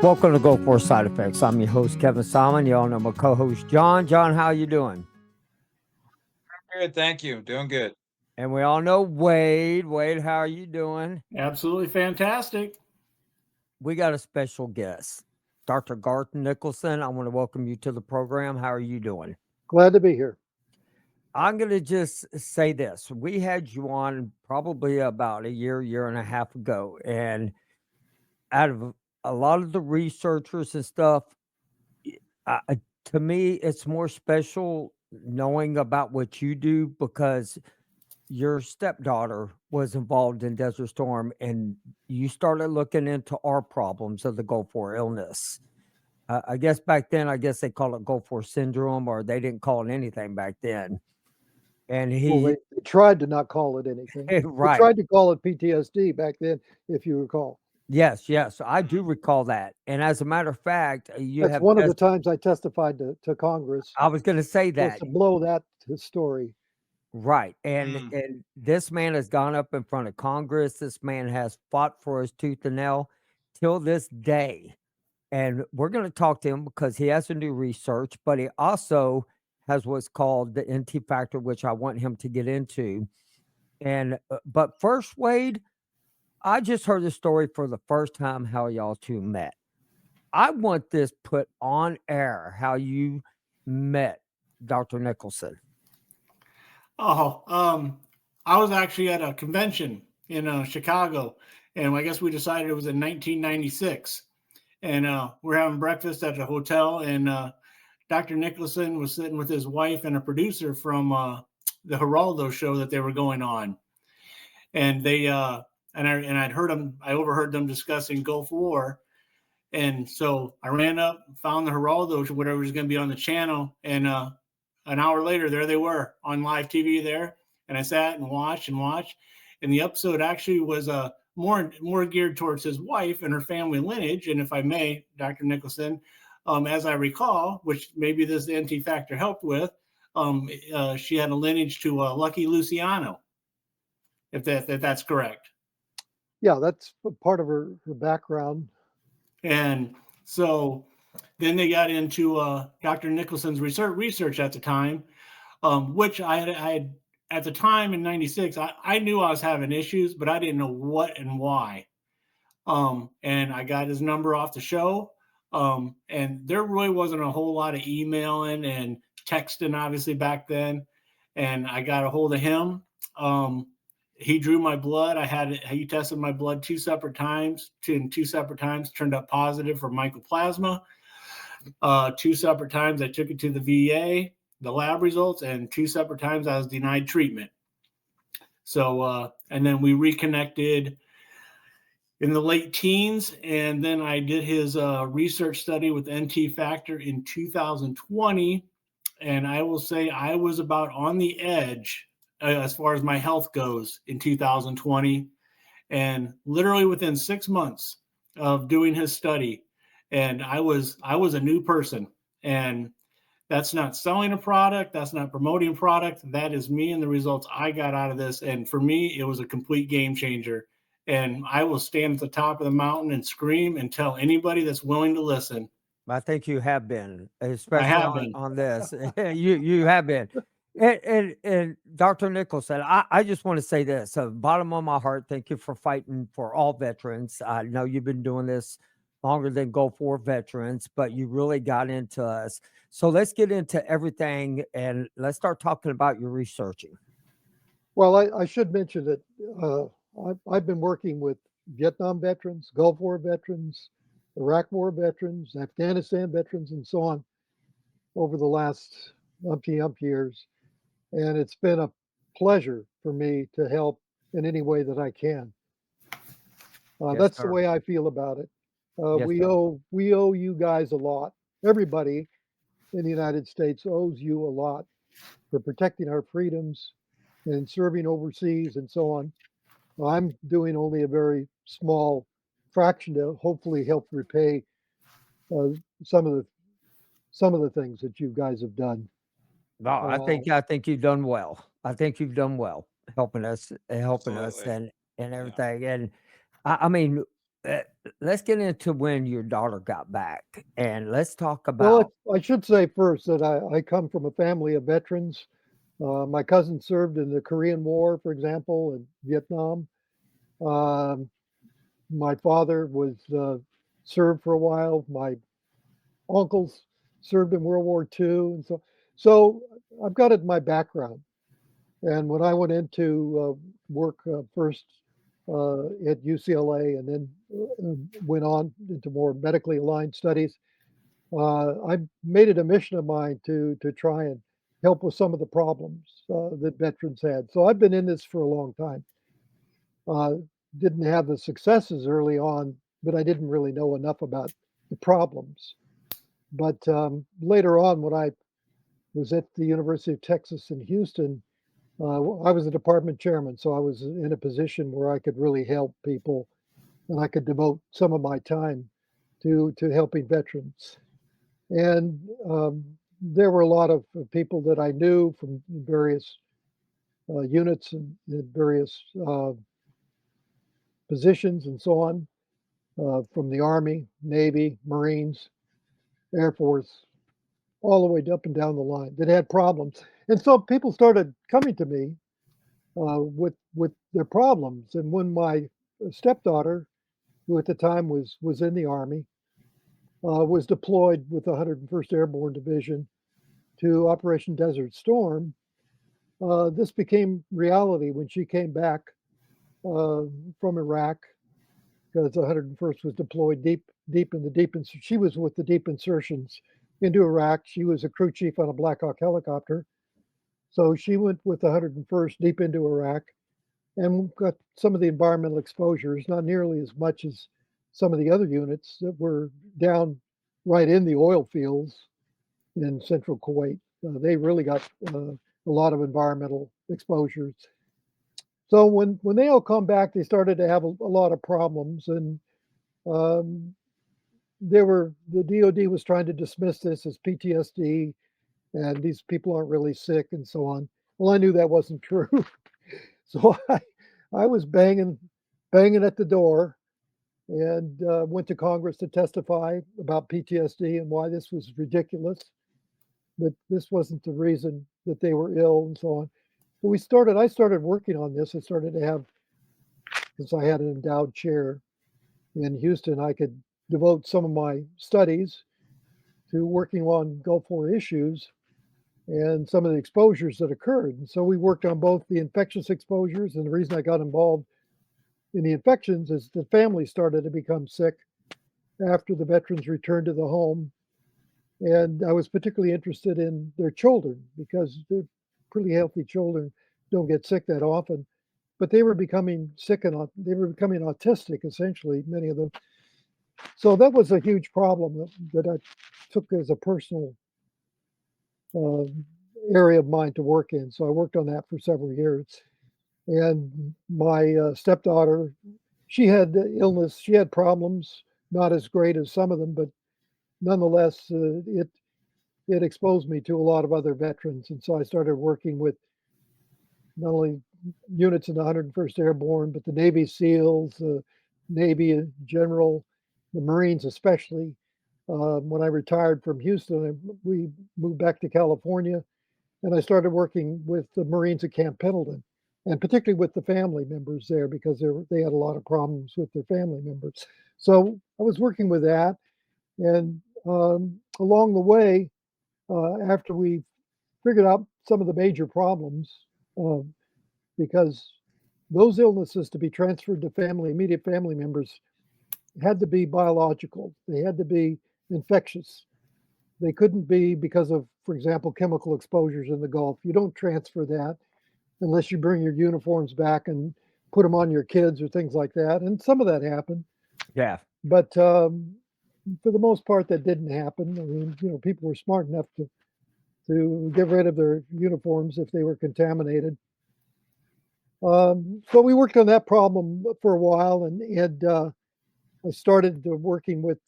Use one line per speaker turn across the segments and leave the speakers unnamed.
Welcome to Go For Side Effects. I'm your host, Kevin Simon. You all know my co-host, John. John, how you doing?
Good, thank you. Doing good.
And we all know Wade. Wade, how are you doing?
Absolutely fantastic.
We got a special guest, Dr. Garth Nicolson. I want to welcome you to the program. How are you doing?
Glad to be here.
I'm going to just say this. We had you on probably about a year and a half ago. And out of a lot of the researchers and stuff, to me, it's more special knowing about what you do because your stepdaughter was involved in Desert Storm and you started looking into our problems of the Gulf War illness. I guess back then, I guess they call it Gulf War syndrome, or they didn't call it anything back then. And
Well,
he,
they tried to not call it anything. They
right.
tried to call it PTSD back then, if you recall.
Yes, I do recall that. And as a matter of fact, you
That's
have,
one of the times I testified to Congress,
I was going to say
was
that.
to blow that story.
Right.
Mm.
And this man has gone up in front of Congress. This man has fought for his tooth and nail till this day. And we're going to talk to him because he has to do research, but he also has what's called the NT factor, which I want him to get into. And but first, Wade, I just heard the story for the first time how y'all two met. I want this put on air how you met Dr. Nicholson.
Oh, I was actually at a convention in Chicago, and I guess we decided it was in 1996. And we're having breakfast at the hotel, and Dr. Nicholson was sitting with his wife and a producer from the Geraldo show that they were going on, and I'd heard them. I overheard them discussing Gulf War, and so I ran up, found the Geraldo, whatever was going to be on the channel, and an hour later, there they were on live TV there, and I sat and watched, and the episode actually was more geared towards his wife and her family lineage. And if I may, Dr. Nicholson, as I recall, which maybe this NT factor helped with, she had a lineage to Lucky Luciano, if that's correct.
Yeah, that's part of her background.
And so then they got into Dr. Nicholson's research at the time, which I had at the time in 96, I knew I was having issues, but I didn't know what and why. And I got his number off the show. And there really wasn't a whole lot of emailing and texting, obviously, back then. And I got a hold of him. He drew my blood. He tested my blood two separate times, turned up positive for mycoplasma. Two separate times I took it to the VA, the lab results, and two separate times I was denied treatment. So, and then we reconnected in the late teens, and then I did his research study with NT factor in 2020. And I will say I was about on the edge as far as my health goes in 2020. And literally within 6 months of doing his study, and I was a new person. And that's not selling a product. That's not promoting a product. That is me and the results I got out of this. And for me, it was a complete game changer. And I will stand at the top of the mountain and scream and tell anybody that's willing to listen.
I think you have been,
I
especially
have been.
on this. you have been. And Dr. Nicholson, I just want to say this. Bottom of my heart, thank you for fighting for all veterans. I know you've been doing this longer than Gulf War veterans, but you really got into us. So let's get into everything and let's start talking about your researching.
Well, I should mention that I've been working with Vietnam veterans, Gulf War veterans, Iraq War veterans, Afghanistan veterans, and so on over the last umpty years. And it's been a pleasure for me to help in any way that I can.
Yes,
That's the
sir.
way I feel about it.
Yes,
we
sir.
owe you guys a lot. Everybody in the United States owes you a lot for protecting our freedoms and serving overseas and so on. I'm doing only a very small fraction to hopefully help repay uh, some of the things that you guys have done.
No,
Uh,
I think you've done well. I think you've done well helping us
Absolutely.
and
Yeah.
everything. And I mean, uh, let's get into when your daughter got back, and let's talk
Well,
about.
I should say first that I come from a family of veterans. My cousin served in the Korean War, for example, and Vietnam. Um, my father was served for a while. My uncles served in World War II, and so I've got it in my background. And when I went into work first at UCLA and then went on into more medically aligned studies, I made it a mission of mine to try and help with some of the problems that veterans had. So I've been in this for a long time. Uh, didn't have the successes early on, but I didn't really know enough about the problems. But later on, when I was at the University of Texas in Houston, I was a department chairman, so I was in a position where I could really help people, and I could devote some of my time to helping veterans. And there were a lot of people that I knew from various units and various positions and so on, from the Army, Navy, Marines, Air Force, all the way up and down the line that had problems. And so people started coming to me with their problems. And when my stepdaughter, who at the time was in the Army, was deployed with the 101st Airborne Division to Operation Desert Storm, this became reality when she came back uh, from Iraq, because the 101st was deployed deep in the she was with the deep insertions into Iraq. She was a crew chief on a Black Hawk helicopter. So she went with the 101st deep into Iraq and got some of the environmental exposures, not nearly as much as some of the other units that were down right in the oil fields in central Kuwait. They really got a lot of environmental exposures. So when they all come back, they started to have a lot of problems, and um, the DoD was trying to dismiss this as PTSD, and these people aren't really sick, and so on. Well, I knew that wasn't true, so I was banging at the door, and went to Congress to testify about PTSD and why this was ridiculous, that this wasn't the reason that they were ill, and so on. But I started working on this. I started to have, because I had an endowed chair in Houston, I could devote some of my studies to working on Gulf War issues and some of the exposures that occurred. And so we worked on both the infectious exposures, and the reason I got involved in the infections is the families started to become sick after the veterans returned to the home. And I was particularly interested in their children, because they're pretty healthy children, don't get sick that often. But they were becoming sick, and they were becoming autistic, essentially, many of them. So that was a huge problem that I took as a personal uh, area of mine to work in. So I worked on that for several years. And my stepdaughter, she had illness, she had problems, not as great as some of them, but nonetheless, it exposed me to a lot of other veterans. And so I started working with not only units in the 101st Airborne, but the Navy SEALs, the Navy in general, the Marines especially. When I retired from Houston, we moved back to California, and I started working with the Marines at Camp Pendleton, and particularly with the family members there, because they had a lot of problems with their family members. So I was working with that, and along the way, after we figured out some of the major problems, uh, because those illnesses to be transferred to immediate family members had to be biological. They had to be infectious. They couldn't be because of, for example, chemical exposures in the Gulf. You don't transfer that unless you bring your uniforms back and put them on your kids or things like that. And some of that happened,
Yeah.
but for the most part, that didn't happen. I mean, people were smart enough to get rid of their uniforms if they were contaminated. So we worked on that problem for a while, and I started working with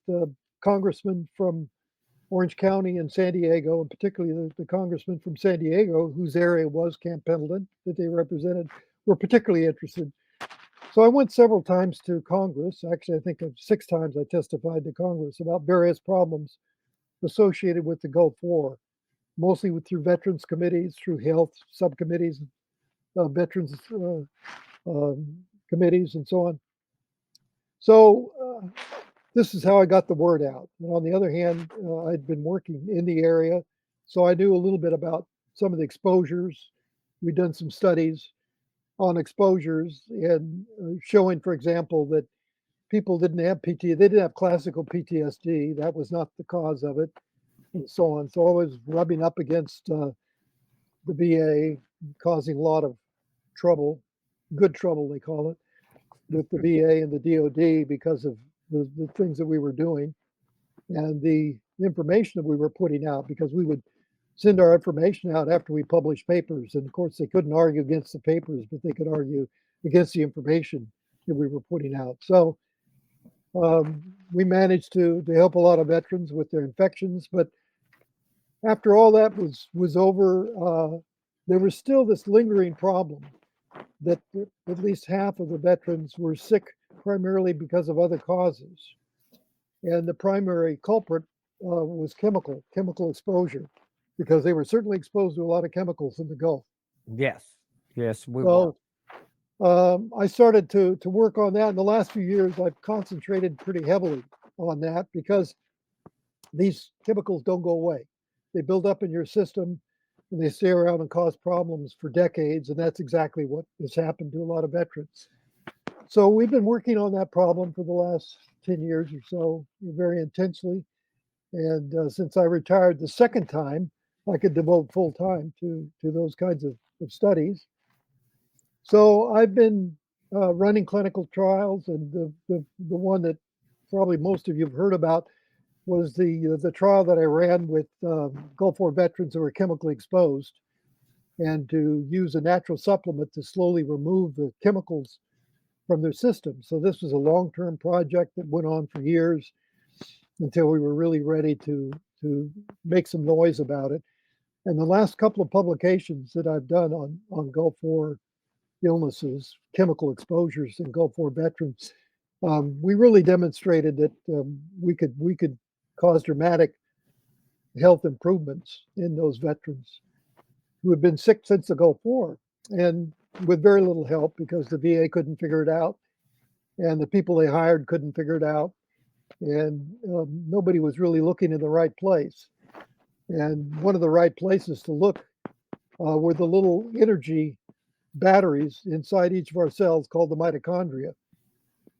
congressmen from Orange County and San Diego, and particularly the congressman from San Diego, whose area was Camp Pendleton that they represented, were particularly interested So I went several times to Congress. Actually, I think 6 times I testified to Congress about various problems associated with the Gulf War, mostly through veterans committees, through health subcommittees, veterans committees, and so on. So this is how I got the word out. And on the other hand, I'd been working in the area, so I knew a little bit about some of the exposures. We'd done some studies on exposures and showing, for example, that people didn't have PTSD, they didn't have classical PTSD. That was not the cause of it, and so on. So I was rubbing up against the VA, causing a lot of trouble, good trouble, they call it, with the VA and the DOD because of the things that we were doing and the information that we were putting out, because we would send our information out after we published papers. And of course, they couldn't argue against the papers, but they could argue against the information that we were putting out. So we managed to help a lot of veterans with their infections. But after all that was over, there was still this lingering problem that at least half of the veterans were sick primarily because of other causes. And the primary culprit was chemical exposure, because they were certainly exposed to a lot of chemicals in the Gulf.
Yes. Yes, we were.
So I started to work on that. In the last few years, I've concentrated pretty heavily on that because these chemicals don't go away. They build up in your system and they stay around and cause problems for decades. And that's exactly what has happened to a lot of veterans. So we've been working on that problem for the last 10 years or so, very intensely. And since I retired the second time, I could devote full time to those kinds of studies. So I've been running clinical trials, and the one that probably most of you have heard about was the trial that I ran with Gulf War veterans who were chemically exposed, and to use a natural supplement to slowly remove the chemicals from their system. So this was a long-term project that went on for years until we were really ready to make some noise about it. And the last couple of publications that I've done on Gulf War illnesses, chemical exposures in Gulf War veterans, we really demonstrated that we could cause dramatic health improvements in those veterans who had been sick since the Gulf War, and with very little help because the VA couldn't figure it out, and the people they hired couldn't figure it out, and nobody was really looking in the right place. And one of the right places to look were the little energy batteries inside each of our cells called the mitochondria.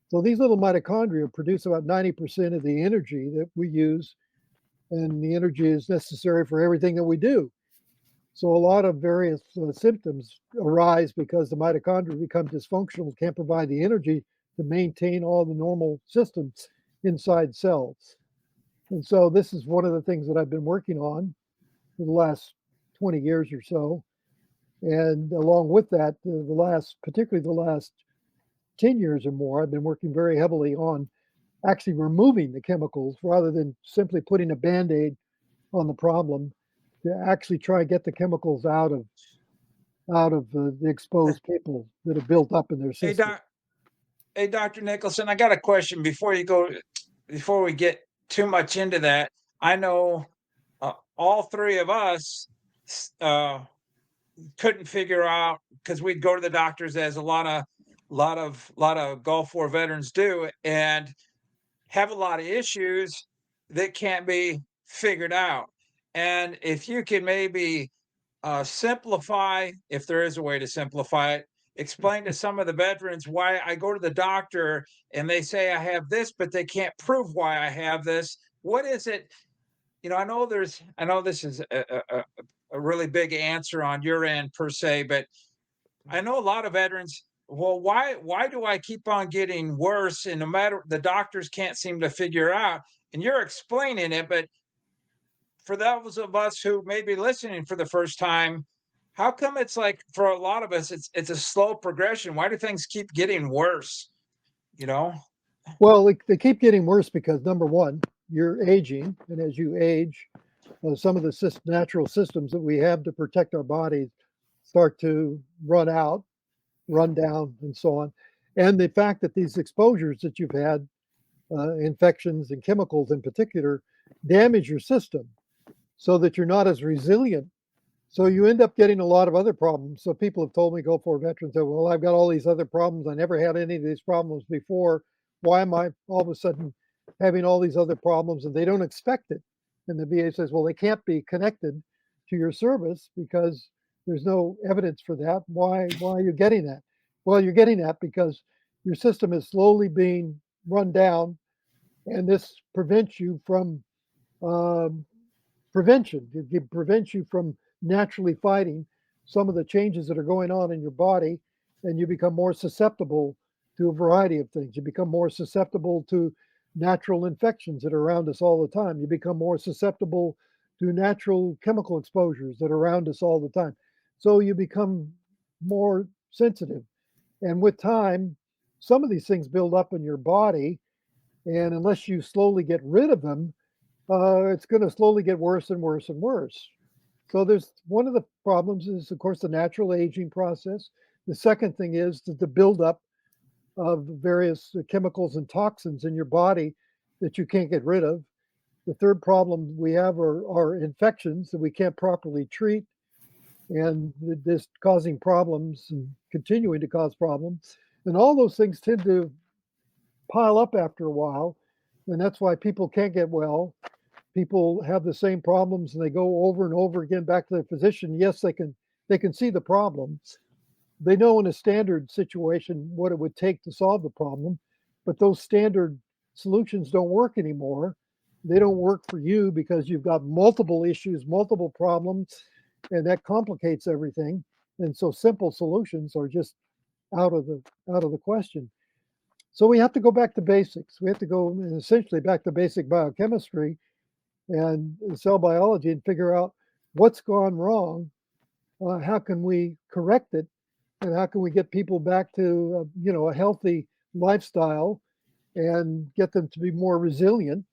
So these little mitochondria produce about 90% of the energy that we use, and the energy is necessary for everything that we do. So a lot of various symptoms arise because the mitochondria become dysfunctional, can't provide the energy to maintain all the normal systems inside cells. And so this is one of the things that I've been working on for the last 20 years or so. And along with that, particularly the last 10 years or more, I've been working very heavily on actually removing the chemicals rather than simply putting a Band-Aid on the problem, to actually try and get the chemicals out of the exposed people that have built up in their
Hey,
system.
Dr. Nicholson, I got a question before we get too much into that. I know all three of us couldn't figure out, because we'd go to the doctors, as a lot of Gulf War veterans do, and have a lot of issues that can't be figured out. And if you can maybe simplify, if there is a way to simplify it, explain to some of the veterans why I go to the doctor and they say I have this, but they can't prove why I have this. What is it? I know this is a really big answer on your end per se, but I know a lot of veterans. Well, why do I keep on getting worse? And no matter, the doctors can't seem to figure out. And you're explaining it, but for those of us who may be listening for the first time, how come it's like, for a lot of us, it's a slow progression? Why do things keep getting worse? You know?
Well, they keep getting worse because, number one, you're aging, and as you age, some of the natural systems that we have to protect our bodies start to run out, run down, and so on. And the fact that these exposures that you've had, infections and chemicals in particular, damage your system so that you're not as resilient. So you end up getting a lot of other problems. So people have told me, Gulf War veterans, that, well, I've got all these other problems. I never had any of these problems before. Why am I all of a sudden having all these other problems? And they don't expect it. And the VA says, well, they can't be connected to your service because there's no evidence for that. Why are you getting that? Well, you're getting that because your system is slowly being run down, and this prevents you from um, prevention. It prevents you from naturally fighting some of the changes that are going on in your body, and you become more susceptible to a variety of things. You become more susceptible to natural infections that are around us all the time. You become more susceptible to natural chemical exposures that are around us all the time. So you become more sensitive. And with time, some of these things build up in your body, and unless you slowly get rid of them, it's going to slowly get worse and worse and worse. So there's one of the problems is, of course, the natural aging process. The second thing is the buildup of various chemicals and toxins in your body that you can't get rid of. The third problem we have are infections that we can't properly treat, and this causing problems and continuing to cause problems. And all those things tend to pile up after a while, and that's why people can't get well. People have the same problems and they go over and over again back to their physician. Yes, they can see the problem. They know in a standard situation what it would take to solve the problem, but those standard solutions don't work anymore. They don't work for you because you've got multiple issues, multiple problems, and that complicates everything. And so simple solutions are just out of the question. So we have to go back to basics. We have to go essentially back to basic biochemistry and cell biology and figure out what's gone wrong. How can we correct it, and how can we get people back to a healthy lifestyle and get them to be more resilient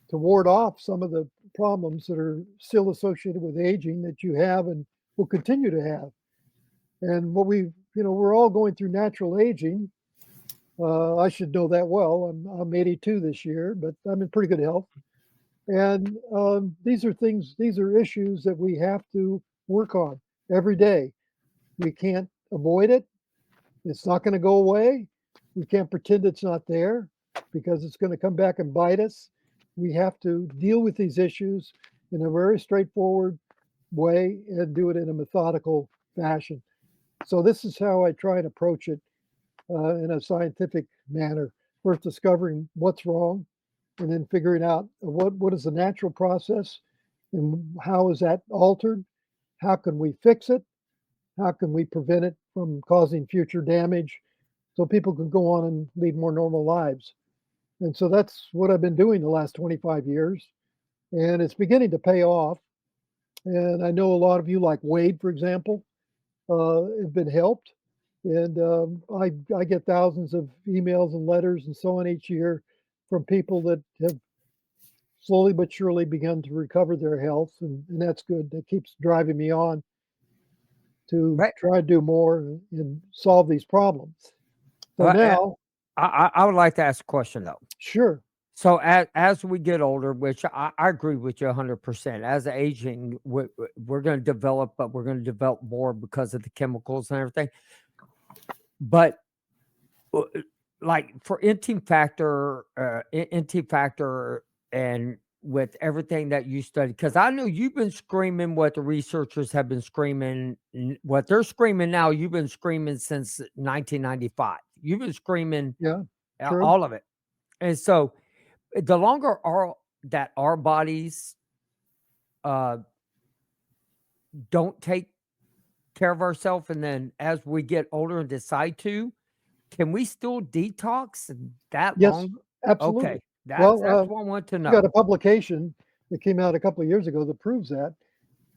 to ward off some of the problems that are still associated with aging that you have and will continue to have. And what we're all going through natural aging. I should know that well. I'm 82 this year, but I'm in pretty good health. And these are issues that we have to work on every day. We can't avoid it. It's not going to go away. We can't pretend it's not there because it's going to come back and bite us. We have to deal with these issues in a very straightforward way and do it in a methodical fashion. So this is how I try and approach it in a scientific manner. First, discovering what's wrong, and then figuring out what is the natural process and how is that altered? How can we fix it? How can we prevent it from causing future damage so people can go on and lead more normal lives? And so that's what I've been doing the last 25 years, and it's beginning to pay off. And I know a lot of you, like Wade, for example, have been helped. And I get thousands of emails and letters and so on each year from people that have slowly but surely begun to recover their health, and that's good. That keeps driving me on to
Right.
try to do more and solve these problems. So now,
I would like to ask a question though.
sure,
So as we get older, which I agree with you 100%, as aging, we're going to develop, but we're going to develop more because of the chemicals and everything. But like for NT factor, and with everything that you studied, because I know you've been screaming what the researchers have been screaming, what they're screaming now, you've been screaming since 1995. You've been screaming
yeah, true,
all of it. And so the longer our bodies don't take care of ourselves, and then as we get older and decide to, can we still detox that
yes,
long?
absolutely.
Okay, that's
Well,
what I want to
we got
know.
a publication that came out a couple of years ago that proves that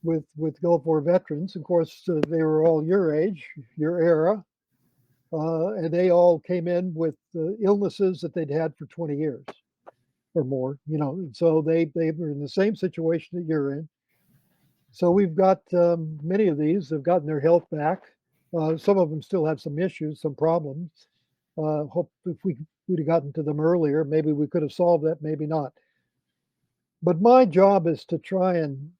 with Gulf War veterans. Of course, they were all your age, your era, and they all came in with illnesses that they'd had for 20 years or more. So they were in the same situation that you're in. So we've got many of these have gotten their health back. Some of them still have some issues, some problems. Hope if we'd have gotten to them earlier, maybe we could have solved that, maybe not. But my job is to try and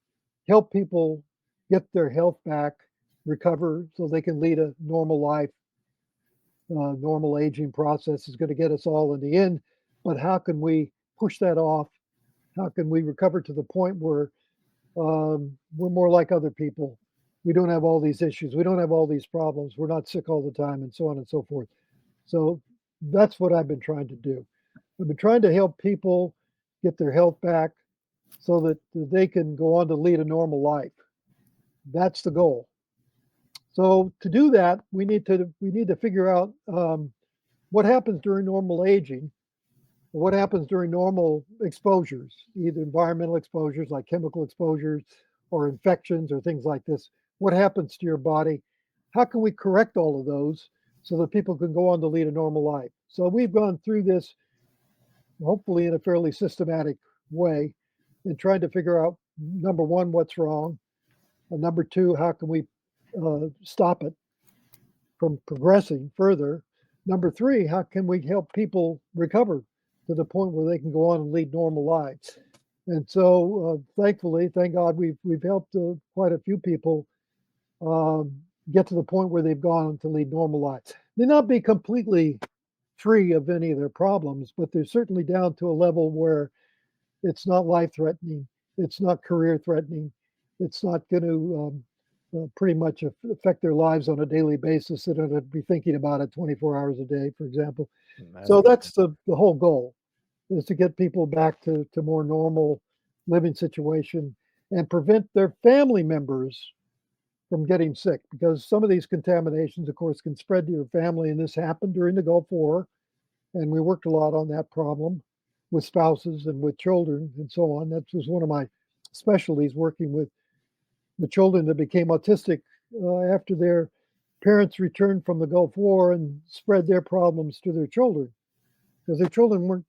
help people get their health back, recover so they can lead a normal life. Normal aging process is going to get us all in the end. But how can we push that off? How can we recover to the point where we're more like other people? We don't have all these issues. We don't have all these problems. We're not sick all the time, and so on and so forth. So that's what I've been trying to do. I've been trying to help people get their health back so that they can go on to lead a normal life. That's the goal. So to do that, we need to figure out what happens during normal aging, what happens during normal exposures, either environmental exposures like chemical exposures or infections or things like this. What happens to your body? How can we correct all of those so that people can go on to lead a normal life? So we've gone through this, hopefully in a fairly systematic way, and trying to figure out, number one, what's wrong, and number two, how can we stop it from progressing further? Number three, how can we help people recover to the point where they can go on and lead normal lives? And so, thankfully, thank God, we've helped quite a few people get to the point where they've gone on to lead normal lives. May not be completely free of any of their problems, but they're certainly down to a level where it's not life-threatening, it's not career-threatening, it's not going to pretty much affect their lives on a daily basis. They don't have to be thinking about it 24 hours a day, for example. So that's the whole goal, is to get people back to more normal living situation and prevent their family members from getting sick, because some of these contaminations, of course, can spread to your family. And this happened during the Gulf War. And we worked a lot on that problem with spouses and with children and so on. That was one of my specialties, working with the children that became autistic after their parents returned from the Gulf War and spread their problems to their children, because their children weren't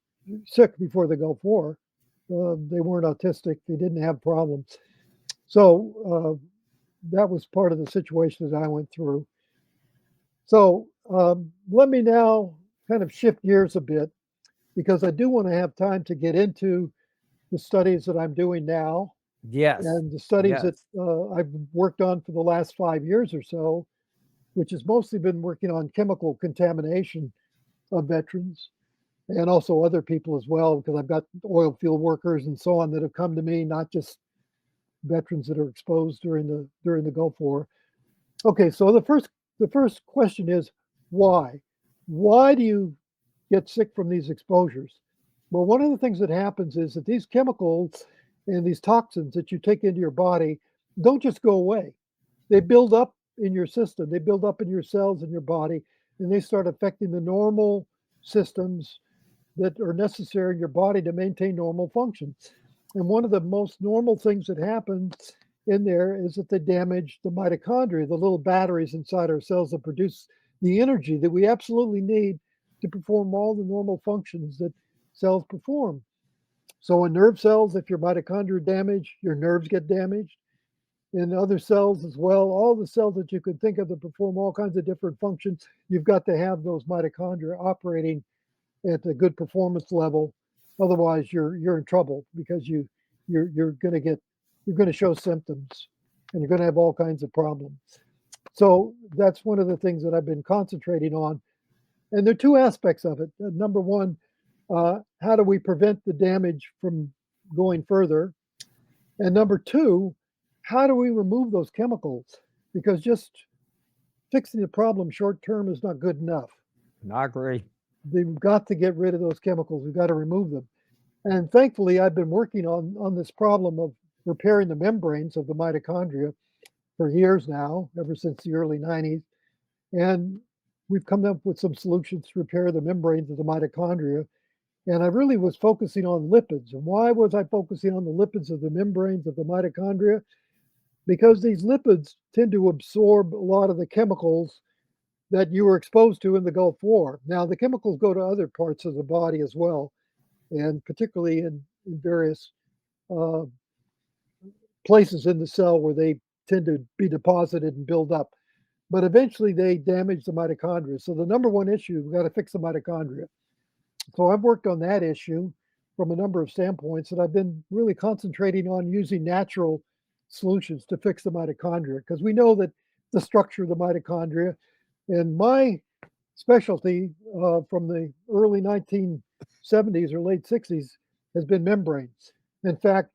sick before the Gulf War. They weren't autistic. They didn't have problems. So that was part of the situation that I went through. So let me now kind of shift gears a bit, because I do want to have time to get into the studies that I'm doing now
Yes.
and the studies that
Yes.
I've worked on for the last 5 years or so, which has mostly been working on chemical contamination of veterans and also other people as well, because I've got oil field workers and so on that have come to me, not just veterans that are exposed during the Gulf War. Okay, so the first question is why? Why do you get sick from these exposures? Well, one of the things that happens is that these chemicals and these toxins that you take into your body don't just go away. They build up in your system, they build up in your cells in your body, and they start affecting the normal systems that are necessary in your body to maintain normal functions. And one of the most normal things that happens in there is that they damage the mitochondria, the little batteries inside our cells that produce the energy that we absolutely need to perform all the normal functions that cells perform. So in nerve cells, if your mitochondria are damaged, your nerves get damaged. In other cells as well, all the cells that you could think of that perform all kinds of different functions, you've got to have those mitochondria operating at a good performance level. Otherwise, you're in trouble, because you're going to show symptoms, and you're going to have all kinds of problems. So that's one of the things that I've been concentrating on. And there are two aspects of it. Number one, how do we prevent the damage from going further? And number two, how do we remove those chemicals? Because just fixing the problem short term is not good enough.
I agree.
They've got to get rid of those chemicals. We've got to remove them. And thankfully, I've been working on this problem of repairing the membranes of the mitochondria for years now, ever since the early 90s. And we've come up with some solutions to repair the membranes of the mitochondria. And I really was focusing on lipids. And why was I focusing on the lipids of the membranes of the mitochondria? Because these lipids tend to absorb a lot of the chemicals that you were exposed to in the Gulf War. Now, the chemicals go to other parts of the body as well, and particularly in various uh, places in the cell where they tend to be deposited and build up. but eventually they damage the mitochondria. So the number one issue, we've got to fix the mitochondria. So I've worked on that issue from a number of standpoints, and I've been really concentrating on using natural solutions to fix the mitochondria, because we know that the structure of the mitochondria, and my specialty from the early 1970s or late 60s has been membranes. In fact,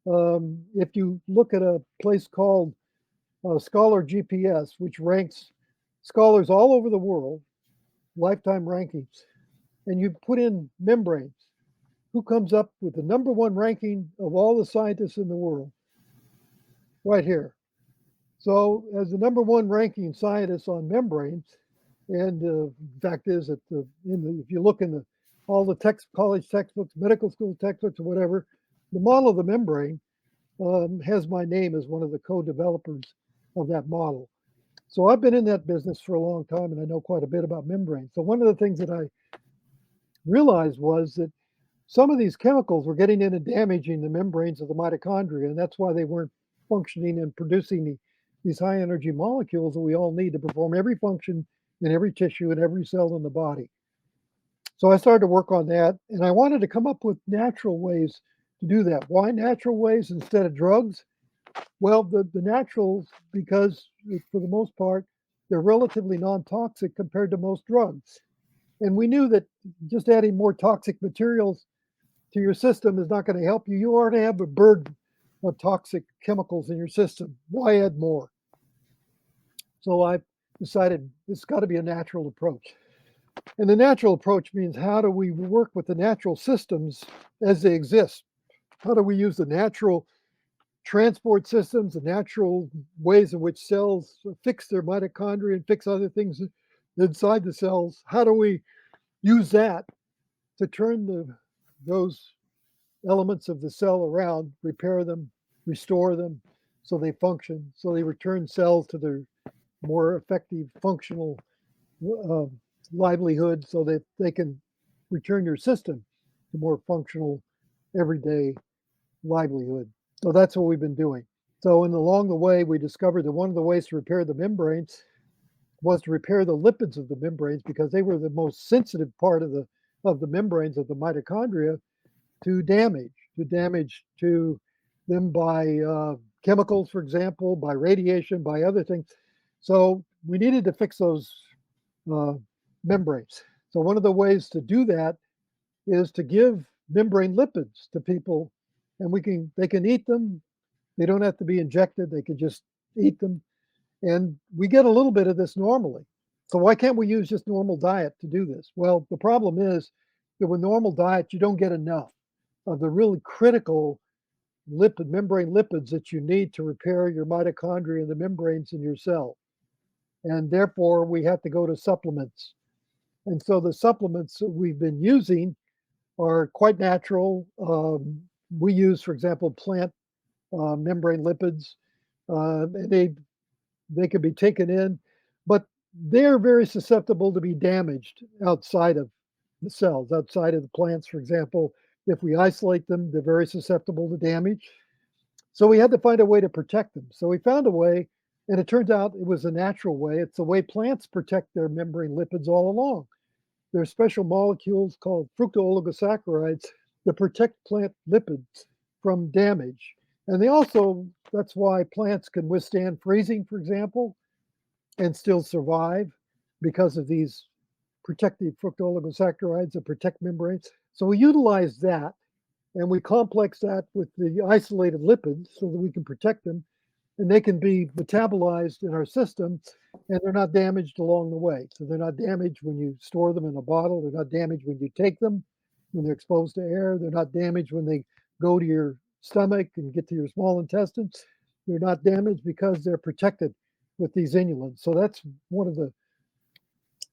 if you look at a place called Scholar GPS, which ranks scholars all over the world, lifetime rankings, and you put in membranes, who comes up with the number one ranking of all the scientists in the world? Right here. So, as the number one ranking scientist on membranes, and the fact is that if you look in all the college textbooks, medical school textbooks, or whatever, the model of the membrane has my name as one of the co-developers of that model. So I've been in that business for a long time, and I know quite a bit about membranes. So one of the things that I realized was that some of these chemicals were getting in and damaging the membranes of the mitochondria, and that's why they weren't functioning and producing these high energy molecules that we all need to perform every function in every tissue and every cell in the body. So I started to work on that, and I wanted to come up with natural ways to do that. Why natural ways instead of drugs? Well, the naturals, because for the most part, they're relatively non-toxic compared to most drugs. And we knew that just adding more toxic materials to your system is not going to help you. You already have a burden of toxic chemicals in your system. Why add more? So I decided it's got to be a natural approach. And the natural approach means, how do we work with the natural systems as they exist? How do we use the natural transport systems, the natural ways in which cells fix their mitochondria and fix other things inside the cells? How do we use that to turn those elements of the cell around, repair them, restore them so they function, so they return cells to their more effective functional livelihood, so that they can return your system to more functional everyday livelihood. So that's what we've been doing. So along the way, we discovered that one of the ways to repair the membranes was to repair the lipids of the membranes, because they were the most sensitive part of the membranes of the mitochondria to damage to them by chemicals, for example, by radiation, by other things. So we needed to fix those membranes. So one of the ways to do that is to give membrane lipids to people, and they can eat them. They don't have to be injected. They can just eat them, and we get a little bit of this normally. So why can't we use just normal diet to do this? Well, the problem is that with normal diet, you don't get enough of the really critical membrane lipids that you need to repair your mitochondria and the membranes in your cell. And therefore, we have to go to supplements. And so the supplements that we've been using are quite natural. We use, for example, plant membrane lipids. And they can be taken in, but they're very susceptible to be damaged outside of the cells, outside of the plants, for example. If we isolate them, they're very susceptible to damage. So we had to find a way to protect them. So we found a way, and it turns out it was a natural way. It's the way plants protect their membrane lipids all along. There are special molecules called fructooligosaccharides that protect plant lipids from damage. And that's why plants can withstand freezing, for example, and still survive, because of these protective fructooligosaccharides that protect membranes. So we utilize that, and we complex that with the isolated lipids so that we can protect them, and they can be metabolized in our system, and they're not damaged along the way. So they're not damaged when you store them in a bottle. They're not damaged when you take them, when they're exposed to air. They're not damaged when they go to your stomach and get to your small intestines. They're not damaged because they're protected with these inulins. So that's one of the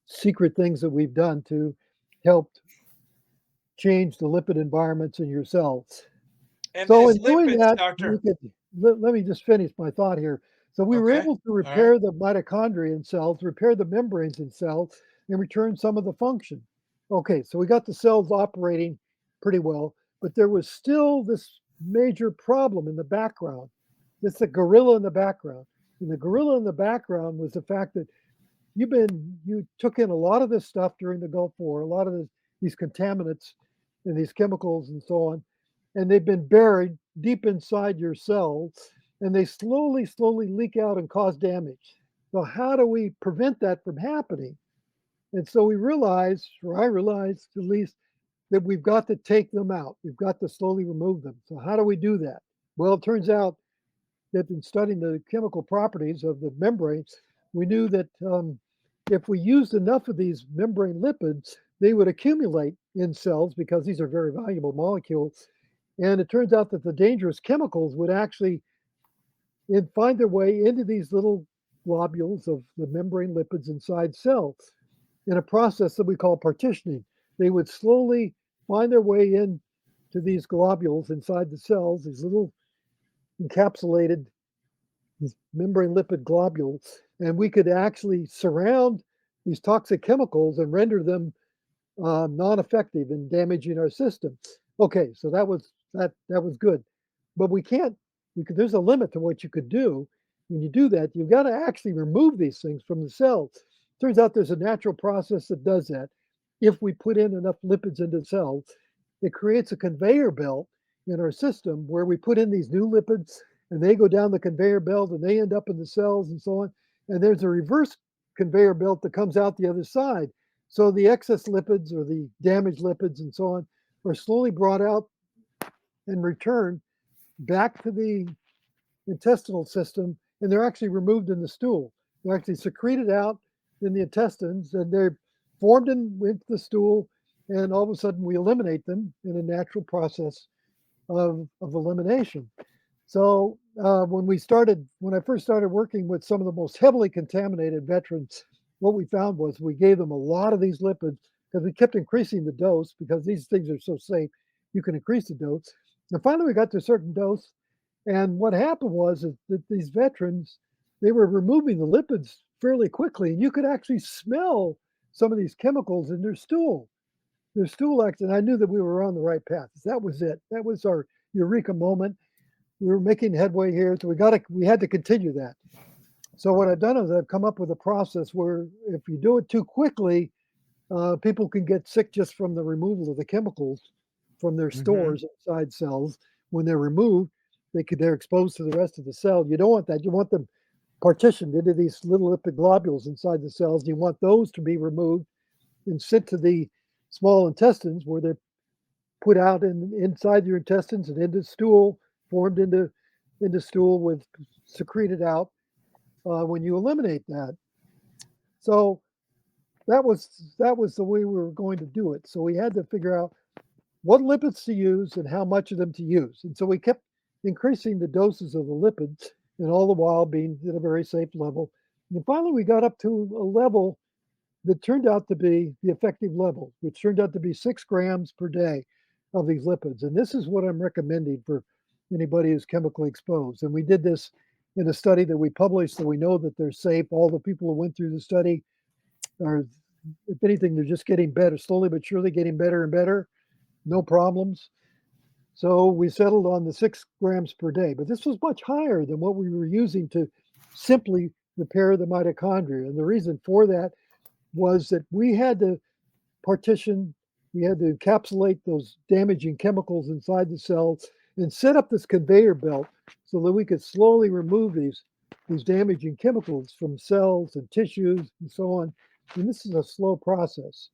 secret things that we've done to help change the lipid environments in your cells.
And
So
these
in doing
lipids,
that,
doctor.
let me just finish my thought here. So we were
Okay.
able to
All right.
repair the mitochondria in cells, repair the membranes in cells, and return some of the function. Okay, so we got the cells operating pretty well, but there was still this major problem in the background. It's a gorilla in the background. And the gorilla in the background was the fact that you took in a lot of this stuff during the Gulf War, a lot of these contaminants and these chemicals and so on, and they've been buried deep inside your cells, and they slowly, slowly leak out and cause damage. So how do we prevent that from happening? And so we realized, or I realized at least, that we've got to take them out. We've got to slowly remove them. So how do we do that? Well, it turns out that in studying the chemical properties of the membranes, we knew that if we used enough of these membrane lipids, they would accumulate in cells because these are very valuable molecules. And it turns out that the dangerous chemicals would actually find their way into these little globules of the membrane lipids inside cells in a process that we call partitioning. They would slowly find their way in to these globules inside the cells, these little encapsulated membrane lipid globules, and we could actually surround these toxic chemicals and render them non-effective in damaging our system. Okay, so that was good, but there's a limit to what you could do. When you do that, you've got to actually remove these things from the cells. Turns out there's a natural process that does that. If we put in enough lipids into cells, it creates a conveyor belt in our system where we put in these new lipids and they go down the conveyor belt and they end up in the cells and so on. And there's a reverse conveyor belt that comes out the other side. So the excess lipids or the damaged lipids and so on are slowly brought out and returned back to the intestinal system, and they're actually removed in the stool. They're actually secreted out in the intestines, and they're formed with the stool, and all of a sudden we eliminate them in a natural process of elimination. So when I first started working with some of the most heavily contaminated veterans, what we found was we gave them a lot of these lipids because we kept increasing the dose because these things are so safe, you can increase the dose. And finally we got to a certain dose, and what happened was that these veterans, they were removing the lipids fairly quickly, and you could actually smell some of these chemicals in their stool. Their stool acted, and I knew that we were on the right path. That was it. That was our eureka moment. We were making headway here, so we had to continue that. So what I've done is I've come up with a process where if you do it too quickly, people can get sick just from the removal of the chemicals from their stores inside cells. When they're removed, they're exposed to the rest of the cell. You don't want that. You want them partitioned into these little lipid globules inside the cells. You want those to be removed and sent to the small intestines where they're put out inside your intestines and into stool, formed into stool with secreted out when you eliminate that. So that was the way we were going to do it. So we had to figure out what lipids to use and how much of them to use. And so we kept increasing the doses of the lipids, and all the while being at a very safe level. And finally we got up to a level that turned out to be the effective level, which turned out to be 6 grams per day of these lipids. And this is what I'm recommending for anybody who's chemically exposed. And we did this in a study that we published, so we know that they're safe. All the people who went through the study are, if anything, they're just getting better, slowly but surely getting better and better, no problems. So we settled on the 6 grams per day, but this was much higher than what we were using to simply repair the mitochondria. And the reason for that was that we had to partition, we had to encapsulate those damaging chemicals inside the cells and set up this conveyor belt so that we could slowly remove these damaging chemicals from cells and tissues and so on. And this is a slow process.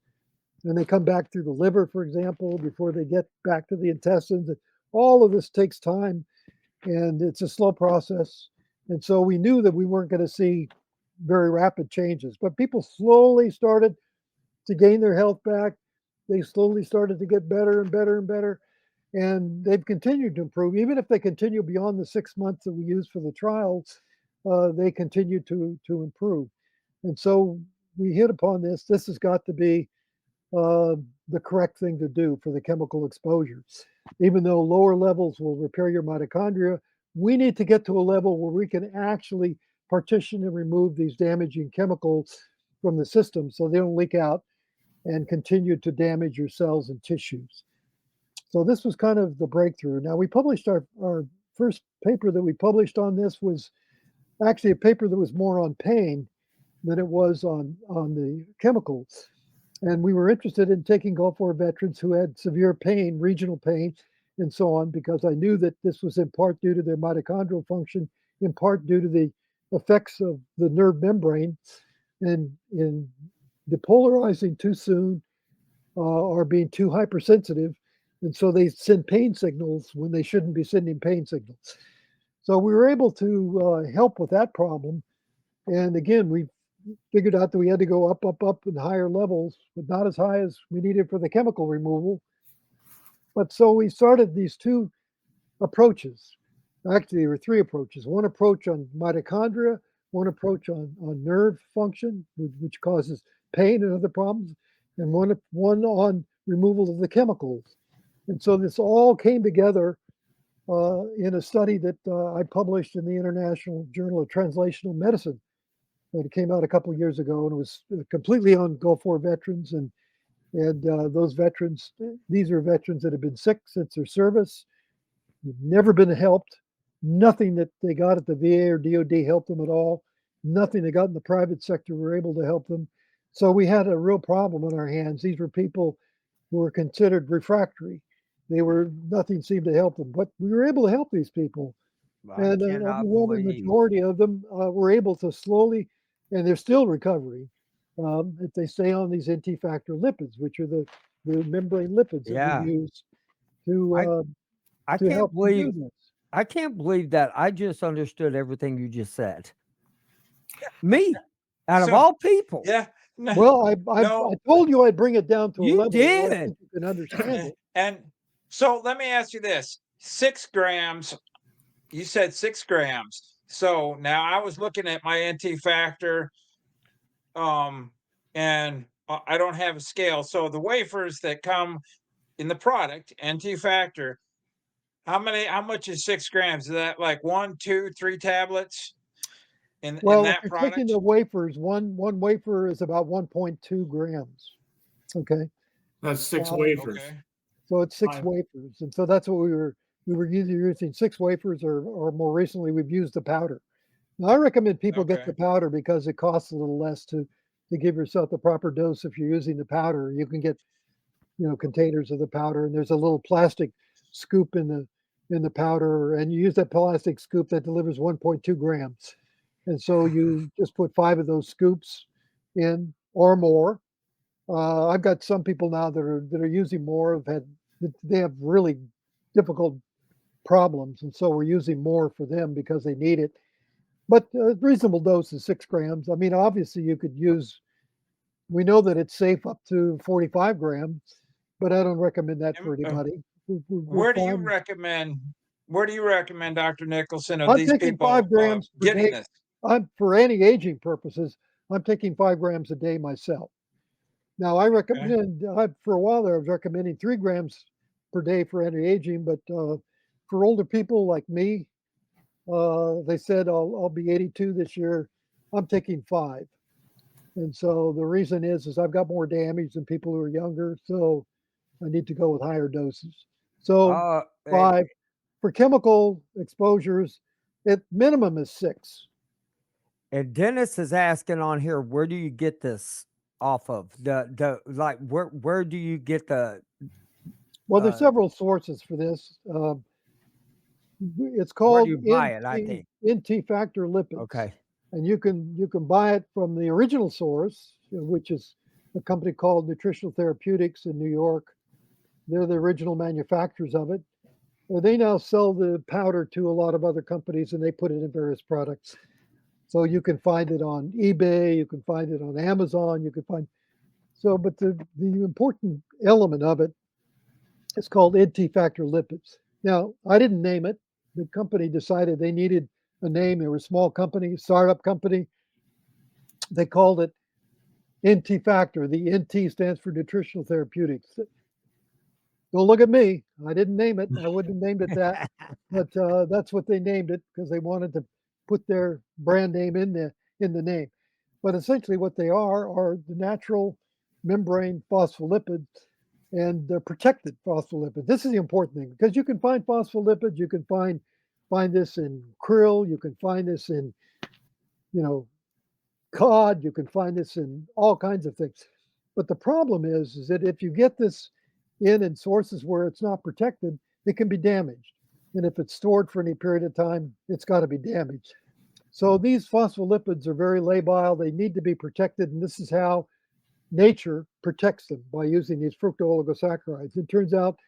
And they come back through the liver, for example, before they get back to the intestines. All of this takes time, and it's a slow process. And so we knew that we weren't going to see very rapid changes, but people slowly started to gain their health back. They slowly started to get better and better and better. And they've continued to improve. Even if they continue beyond the 6 months that we used for the trials, they continue to improve. And so we hit upon this. This has got to be the correct thing to do for the chemical exposure. Even though lower levels will repair your mitochondria, we need to get to a level where we can actually partition and remove these damaging chemicals from the system so they don't leak out and continue to damage your cells and tissues. So this was kind of the breakthrough. Now we published our first paper that we published on this was actually a paper that was more on pain than it was on the chemicals. And we were interested in taking Gulf War veterans who had severe pain, regional pain, and so on, because I knew that this was in part due to their mitochondrial function, in part due to the effects of the nerve membrane, and in depolarizing too soon or being too hypersensitive. And so they send pain signals when they shouldn't be sending pain signals. So we were able to help with that problem. And again, we figured out that we had to go up, up, up in higher levels, but not as high as we needed for the chemical removal. But so we started these two approaches. Actually, there were three approaches. One approach on mitochondria, one approach on nerve function, which causes pain and other problems, and one on removal of the chemicals. And so this all came together in a study that I published in the International Journal of Translational Medicine. It came out a couple of years ago, and it was completely on Gulf War veterans. And those veterans, these are veterans that have been sick since their service, never been helped. Nothing that they got at the VA or DOD helped them at all. Nothing they got in the private sector were able to help them. So we had a real problem on our hands. These were people who were considered refractory. Nothing seemed to help them, but we were able to help these people.
I
And an
cannot
overwhelming
believe.
majority of them were able to slowly, and they're still recovering, if they stay on these NT factor lipids, which are the membrane lipids that
Yeah.
we use
I
to
can't
help them do
believe
this.
I can't believe that I just understood everything you just said. Me, out of
So,
all people.
yeah. No,
Well, I
no.
told you I'd bring it down to a
You
level where I
did.
think you can understand it.
And so let me ask you this: 6 grams. You said 6 grams. So now I was looking at my NT factor, and I don't have a scale. So the wafers that come in the product, NT factor, how much is 6 grams? Is that like 1, 2, 3 tablets in
Well, if
that
you're taking
product?
the wafers, one wafer is about 1.2 grams. Okay,
That's 6
Uh,
wafers.
Okay.
so it's 6
Five.
wafers, and so that's what we were either using 6 wafers, or more recently we've used the powder. Now, I recommend people get
Okay.
the powder because it costs a little less to give yourself the proper dose. If you're using the powder, you can get containers of the powder, and there's a little plastic scoop in the powder, and you use that plastic scoop that delivers 1.2 grams. And so you just put 5 of those scoops in or more. I've got some people now that are using more. They have really difficult problems, and so we're using more for them because they need it. But a reasonable dose is 6 grams. I mean, obviously you could use. We know that it's safe up to 45 grams, but I don't recommend that for
And,
anybody. We're
where do you
fine.
recommend? Where do you recommend, Dr. Nicholson, of
I'm
these
taking
people
5 grams per
getting
day.
this?
For anti-aging purposes, I'm taking 5 grams a day myself. Now, I
Okay.
recommend, for a while there, I was recommending 3 grams per day for anti-aging, but for older people like me, they said I'll be 82 this year. I'm taking 5. And so the reason is I've got more damage than people who are younger, so I need to go with higher doses. So
And
5 for chemical exposures, at minimum is 6.
Dennis is asking on here, where do you get this off of? Like where do you get the
Well, there's several sources for this. It's
where do
called
you buy it, I think?
NT factor lipids,
Okay.
and you can buy it from the original source, which is a company called Nutritional Therapeutics in New York. They're the original manufacturers of it. They now sell the powder to a lot of other companies, and they put it in various products. So you can find it on eBay, you can find it on Amazon, you can find. So, but the important element of it is called NT factor lipids. Now, I didn't name it. The company decided they needed a name. They were a small company, startup company. They called it NT factor. The NT stands for Nutritional Therapeutics. Don't look at me. I didn't name it. I wouldn't have named it that. But that's what they named it because they wanted to put their brand name in the name. But essentially, what they are the natural membrane phospholipids, and they're protected phospholipids. This is the important thing because you can find phospholipids. You can find this in krill. You can find this in you know, cod. You can find this in all kinds of things. But the problem is that if you get this in sources where it's not protected, it can be damaged. And if it's stored for any period of time, it's got to be damaged. So these phospholipids are very labile. They need to be protected. And this is how nature protects them, by using these fructooligosaccharides. It turns out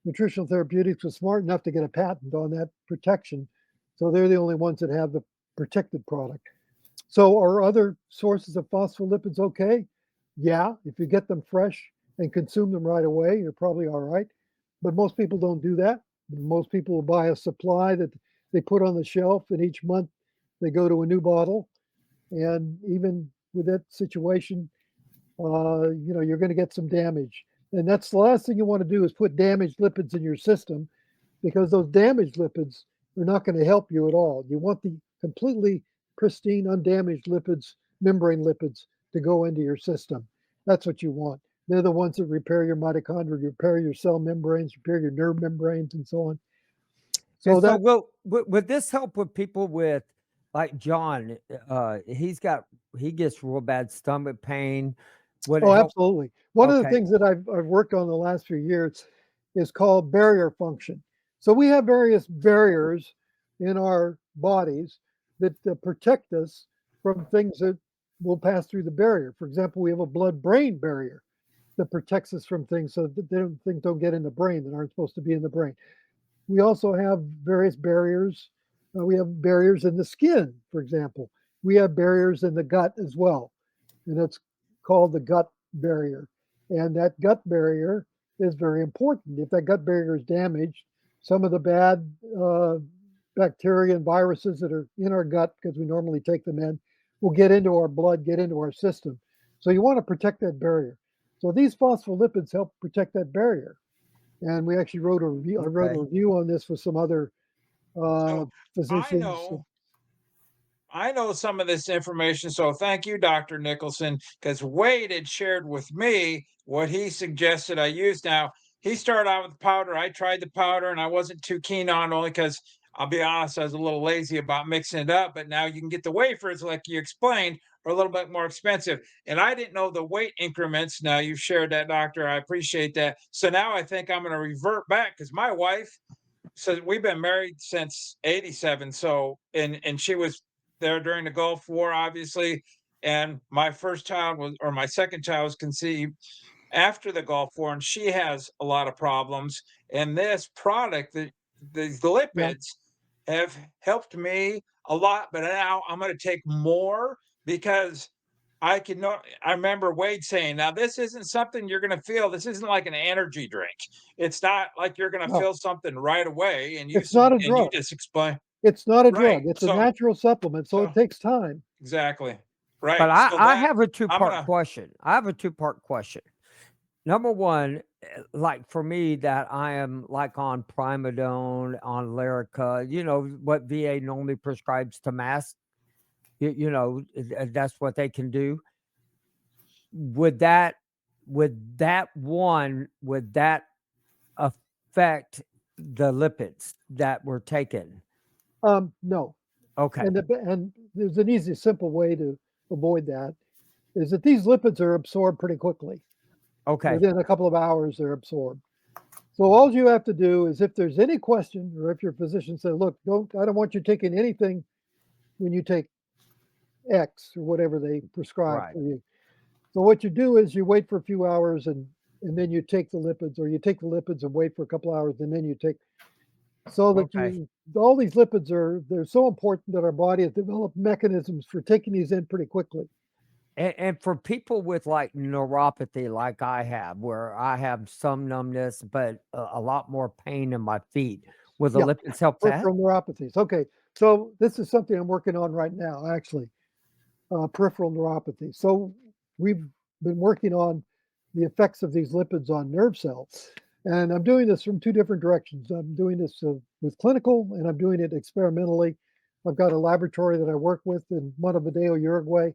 Nutritional Therapeutics was smart enough to get a patent on that protection. So they're the only ones that have the protected product. So are other sources of phospholipids okay? Yeah, if you get them fresh and consume them right away, you're probably all right. But most people don't do that. Most people will buy a supply that they put on the shelf, and each month they go to a new bottle. And even with that situation, you're going to get some damage. And that's the last thing you want to do, is put damaged lipids in your system, because those damaged lipids are not going to help you at all. You want the completely pristine, undamaged lipids, membrane lipids, to go into your system. That's what you want. They're the ones that repair your mitochondria, repair your cell membranes, repair your nerve membranes, and so on. So
And so
that,
would this help with people with, like John? He gets real bad stomach pain. Would it
oh,
help?
absolutely. One of the
Okay.
things that I've worked on the last few years is called barrier function. So we have various barriers in our bodies that protect us from things that will pass through the barrier. For example, we have a blood-brain barrier that protects us from things so that things don't get in the brain that aren't supposed to be in the brain. We also have various barriers. We have barriers in the skin, for example. We have barriers in the gut as well, and it's called the gut barrier. And that gut barrier is very important. If that gut barrier is damaged, some of the bad bacteria and viruses that are in our gut, because we normally take them in, will get into our blood, get into our system. So you want to protect that barrier. So these phospholipids help protect that barrier. And we actually wrote a review. I wrote a
Okay.
review on this with some other
So I
physicians.
know I know some of this information, so thank you, Dr. Nicholson, because Wade had shared with me what he suggested I use. Now, he started out with the powder. I tried the powder and I wasn't too keen on it, only because I'll be honest, I was a little lazy about mixing it up. But now you can get the wafers, like you explained, are a little bit more expensive. And I didn't know the weight increments. Now you've shared that, doctor. I appreciate that. So now I think I'm going to revert back, because my wife, so we've been married since 87. So, and she was there during the Gulf War, obviously. And my first child was, or my second child was conceived after the Gulf War, and she has a lot of problems. And this product, the
Yeah.
lipids, have helped me a lot. But now I'm going to take more, because I can know. I remember Wade saying, "Now this isn't something you're going to feel. This isn't like an energy drink. It's not like you're going to
No,
feel something right away."
it's not a
And you
drug.
just explain,
It's not a
right?
drug. It's a natural supplement, so it
So
takes time.
exactly,
But
right.
I,
So
I
that
have a
I'm
two-part
gonna.
question. I have a two-part question. Number one, like for me, that I am like on Primidone, on Lyrica, what VA normally prescribes to mask, that's what they can do. Would that, would that affect the lipids that were taken?
No,
Okay.
and there's an easy, simple way to avoid that. Is that these lipids are absorbed pretty quickly.
Okay.
Within a couple of hours, they're absorbed. So all you have to do is, if there's any question, or if your physician says, "Look, I don't want you taking anything when you take X or whatever they prescribe
Right.
for you." So what you do is you wait for a few hours, and then you take the lipids, or you take the lipids and wait for a couple hours, and then you take, so that
Okay.
all these lipids they're so important that our body has developed mechanisms for taking these in pretty quickly.
And for people with like neuropathy, like I have, where I have some numbness, but a lot more pain in my feet, will the
Yeah,
lipids help that?
peripheral neuropathies. Okay, so this is something I'm working on right now, actually, peripheral neuropathy. So we've been working on the effects of these lipids on nerve cells. And I'm doing this from two different directions. I'm doing this with clinical, and I'm doing it experimentally. I've got a laboratory that I work with in Montevideo, Uruguay,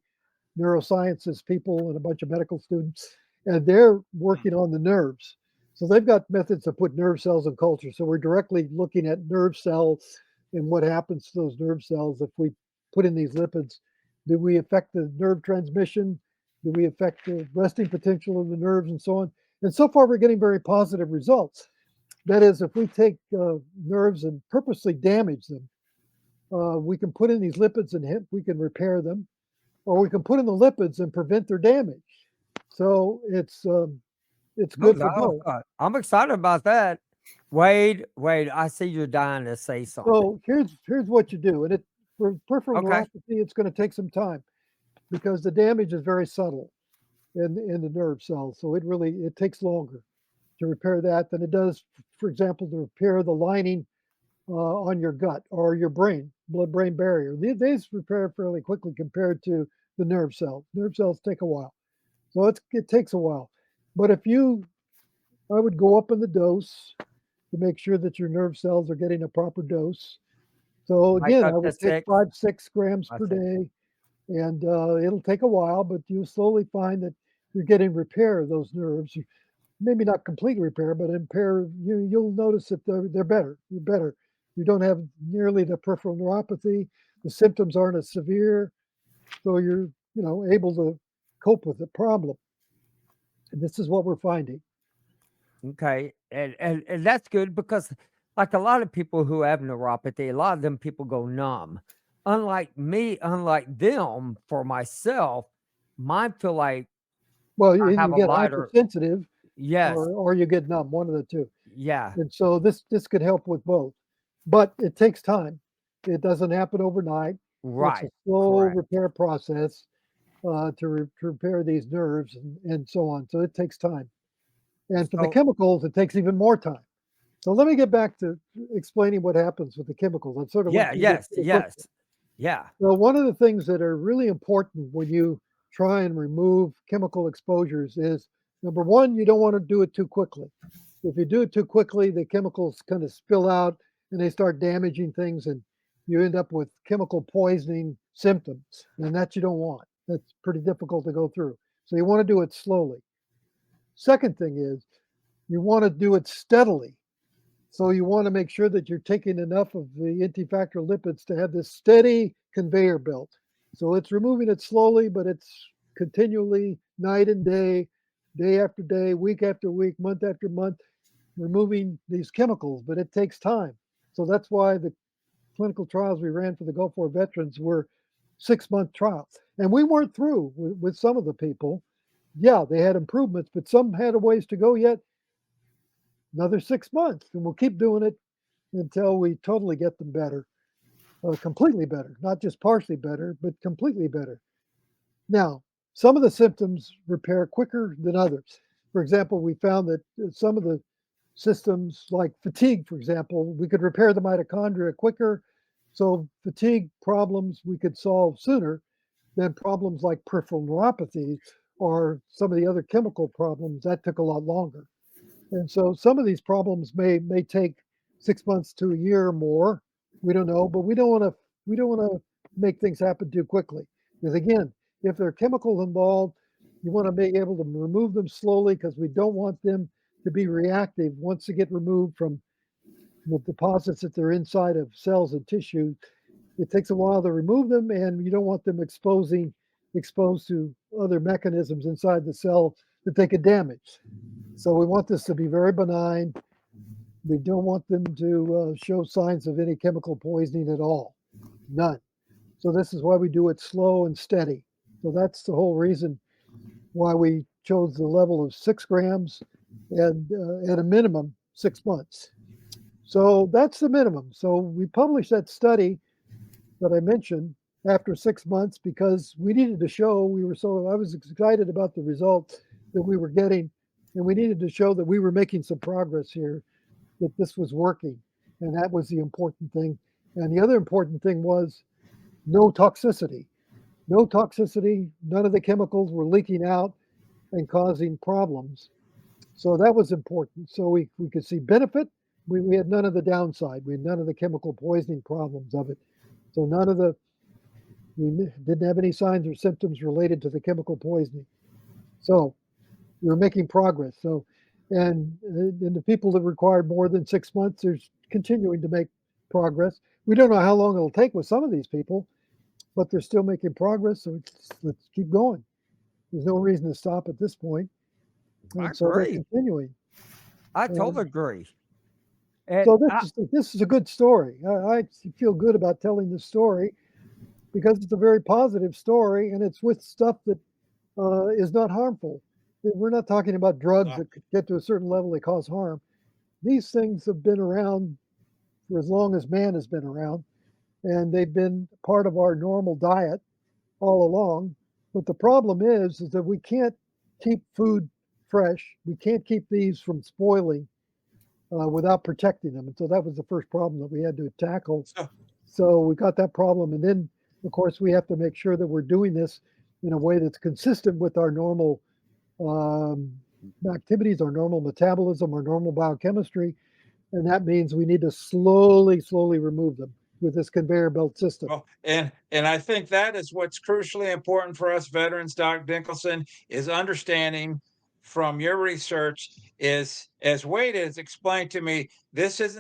neurosciences people and a bunch of medical students, and they're working on the nerves. So they've got methods to put nerve cells in culture. So we're directly looking at nerve cells and what happens to those nerve cells if we put in these lipids Do we affect the nerve transmission? Do we affect the resting potential of the nerves and so on? And so far, we're getting very positive results. That is, if we take nerves and purposely damage them, we can put in these lipids and we can repair them, or we can put in the lipids and prevent their damage. So it's good for both.
I'm excited about that. Wade, I see you're dying to say something.
So here's what you do, and for peripheral
Okay.
neuropathy, it's going to take some time because the damage is very subtle in the nerve cells. So it takes longer to repair that than it does, for example, to repair the lining on your gut or your brain, blood-brain barrier. These repair fairly quickly compared to the nerve cells. Nerve cells take a while, so it takes a while. But I would go up in the dose to make sure that your nerve cells are getting a proper dose. So
Like
again,
up
I
to
would take
6.
5-6 grams
I
per
see.
day, and it'll take a while, but you'll slowly find that you're getting repair of those nerves. Maybe not complete repair, but impair. You'll notice that they're better. You're better. You don't have nearly the peripheral neuropathy. The symptoms aren't as severe, so you're able to cope with the problem. And this is what we're finding.
Okay. And that's good because like a lot of people who have neuropathy, a lot of them people go numb. Unlike me, unlike them, for myself, mine feel like
Well,
I
and
have
you
a
get
lighter.
hypersensitive,
Yes.
or you get numb, one of the two.
Yeah.
And so this could help with both, but it takes time. It doesn't happen overnight. It's a
Right.
slow
Correct.
repair process to repair these nerves and so on. So it takes time. And for the
So
chemicals, it takes even more time. So let me get back to explaining what happens with the chemicals. I sort of went
yeah,
through this
yes,
pretty quickly.
yes. Yeah.
So one of the things that are really important when you try and remove chemical exposures is, number one, you don't want to do it too quickly. If you do it too quickly, the chemicals kind of spill out and they start damaging things, and you end up with chemical poisoning symptoms, and that you don't want. That's pretty difficult to go through. So you want to do it slowly. Second thing is you want to do it steadily. So you want to make sure that you're taking enough of the antifactor lipids to have this steady conveyor belt. So it's removing it slowly, but it's continually, night and day after day, week after week, month after month, removing these chemicals, but it takes time. So that's why the clinical trials we ran for the Gulf War veterans were 6-month trials. And we weren't through with some of the people. Yeah, they had improvements, but some had a ways to go yet. Another 6 months, and we'll keep doing it until we totally get them better, completely better, not just partially better, but completely better. Now, some of the symptoms repair quicker than others. For example, we found that some of the systems like fatigue, for example, we could repair the mitochondria quicker. So fatigue problems we could solve sooner than problems like peripheral neuropathy or some of the other chemical problems. That took a lot longer. And so some of these problems may take 6 months to a year or more. We don't know, but we don't want to make things happen too quickly. Because again, if there are chemicals involved, you want to be able to remove them slowly because we don't want them to be reactive once they get removed from the deposits that they're inside of cells and tissue. It takes a while to remove them, and you don't want them exposed to other mechanisms inside the cell that they could damage. So we want this to be very benign. We don't want them to show signs of any chemical poisoning at all. None. So this is why we do it slow and steady. So that's the whole reason why we chose the level of 6 grams and at a minimum 6 months. So that's the minimum. So we published that study that I mentioned after 6 months because we needed to show I was excited about the results that we were getting, and we needed to show that we were making some progress here, that this was working. And that was the important thing. And the other important thing was no toxicity. No toxicity. None of the chemicals were leaking out and causing problems. So that was important. So we could see benefit. We had none of the downside. We had none of the chemical poisoning problems of it. So we didn't have any signs or symptoms related to the chemical poisoning. So we were making progress. So, and the people that required more than 6 months, there's continuing to make progress. We don't know how long it'll take with some of these people, but they're still making progress. So let's keep going. There's no reason to stop at this point.
I
And so they're
agree.
continuing.
I
And
totally agree. And
so this is a good story. I feel good about telling this story because it's a very positive story, and it's with stuff that is not harmful. We're not talking about drugs that could get to a certain level that cause harm. These things have been around for as long as man has been around, and they've been part of our normal diet all along. But the problem is that we can't keep food fresh. We can't keep these from spoiling without protecting them. And so that was the first problem that we had to tackle. So we got that problem. And then, of course, we have to make sure that we're doing this in a way that's consistent with our normal activities, our normal metabolism, our normal biochemistry. And that means we need to slowly remove them with this conveyor belt system.
Well, and I think that is what's crucially important for us veterans, Dr. Dinkelson, is understanding from your research is, as Wade has explained to me, this is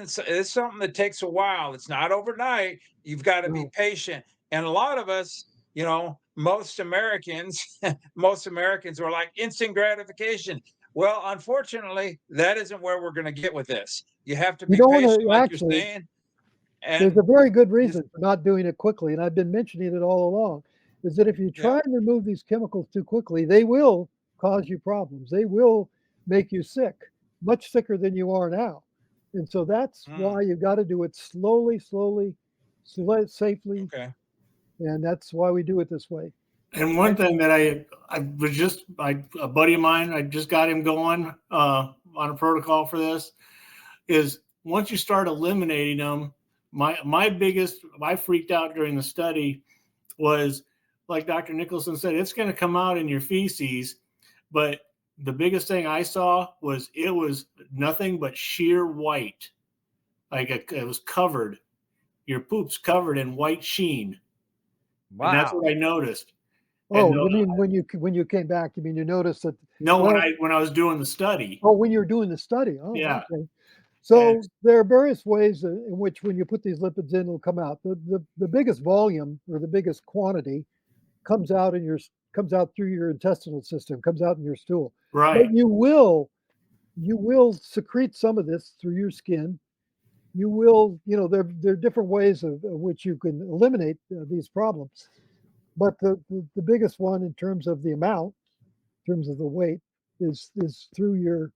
something that takes a while. It's not overnight. You've got to be
No.
patient. And a lot of us, you know, most Americans, most Americans are like instant gratification. Well, unfortunately, that isn't where we're going to get with this. You have to
You
be
don't want
patient,
to
like you're
actually,
saying.
there's
And
a very good
just,
reason for not doing it quickly, and I've been mentioning it all along, is that if you
yeah.
try and remove these chemicals too quickly, they will cause you problems. They will make you sick, much sicker than you are now. And so that's why you got to do it slowly, safely,
Okay.
and that's why we do it this way.
And one thing that I was just a buddy of mine, I just got him going on a protocol for this, is once you start eliminating them, I freaked out during the study was, like Dr. Nicholson said, it's going to come out in your feces. But the biggest thing I saw was it was nothing but sheer white. Like it was covered. Your poop's covered in white sheen.
wow.
And that's what I noticed.
Oh,
And
you mean when you came back? You mean you noticed that?
no,
Well,
when I was doing the study.
oh, when you were doing the study. Oh,
Yeah.
okay. So there are various ways in which when you put these lipids in, it'll come out. The biggest volume or the biggest quantity comes out through your intestinal system, comes out in your stool.
Right.
But you will secrete some of this through your skin. You will, there are different ways of which you can eliminate these problems. But the biggest one in terms of the amount, in terms of the weight, is through your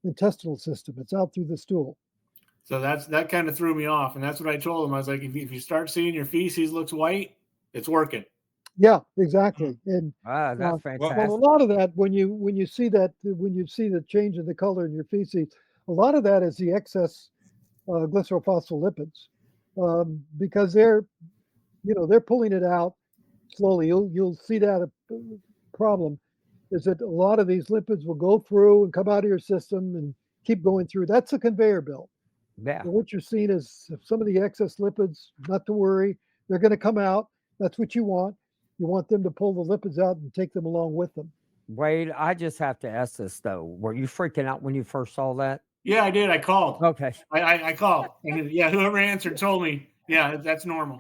intestinal system. It's out through the stool.
So that kind of threw me off, and that's what I told him. I was like, if you start seeing your feces looks white, it's working.
Yeah, exactly. And
That's
well,
fantastic.
a lot of that when you see the change in the color in your feces, a lot of that is the excess glycerophospholipids, because they're pulling it out slowly. You'll see that problem is that a lot of these lipids will go through and come out of your system and keep going through. That's a conveyor belt.
Yeah.
And what you're seeing is some of the excess lipids, not to worry, they're going to come out. That's what you want. You want them to pull the lipids out and take them along with them.
Wade, I just have to ask this though. Were you freaking out when you first saw that?
Yeah, I did. I called.
Okay.
I called, and yeah, whoever answered told me, yeah, that's normal.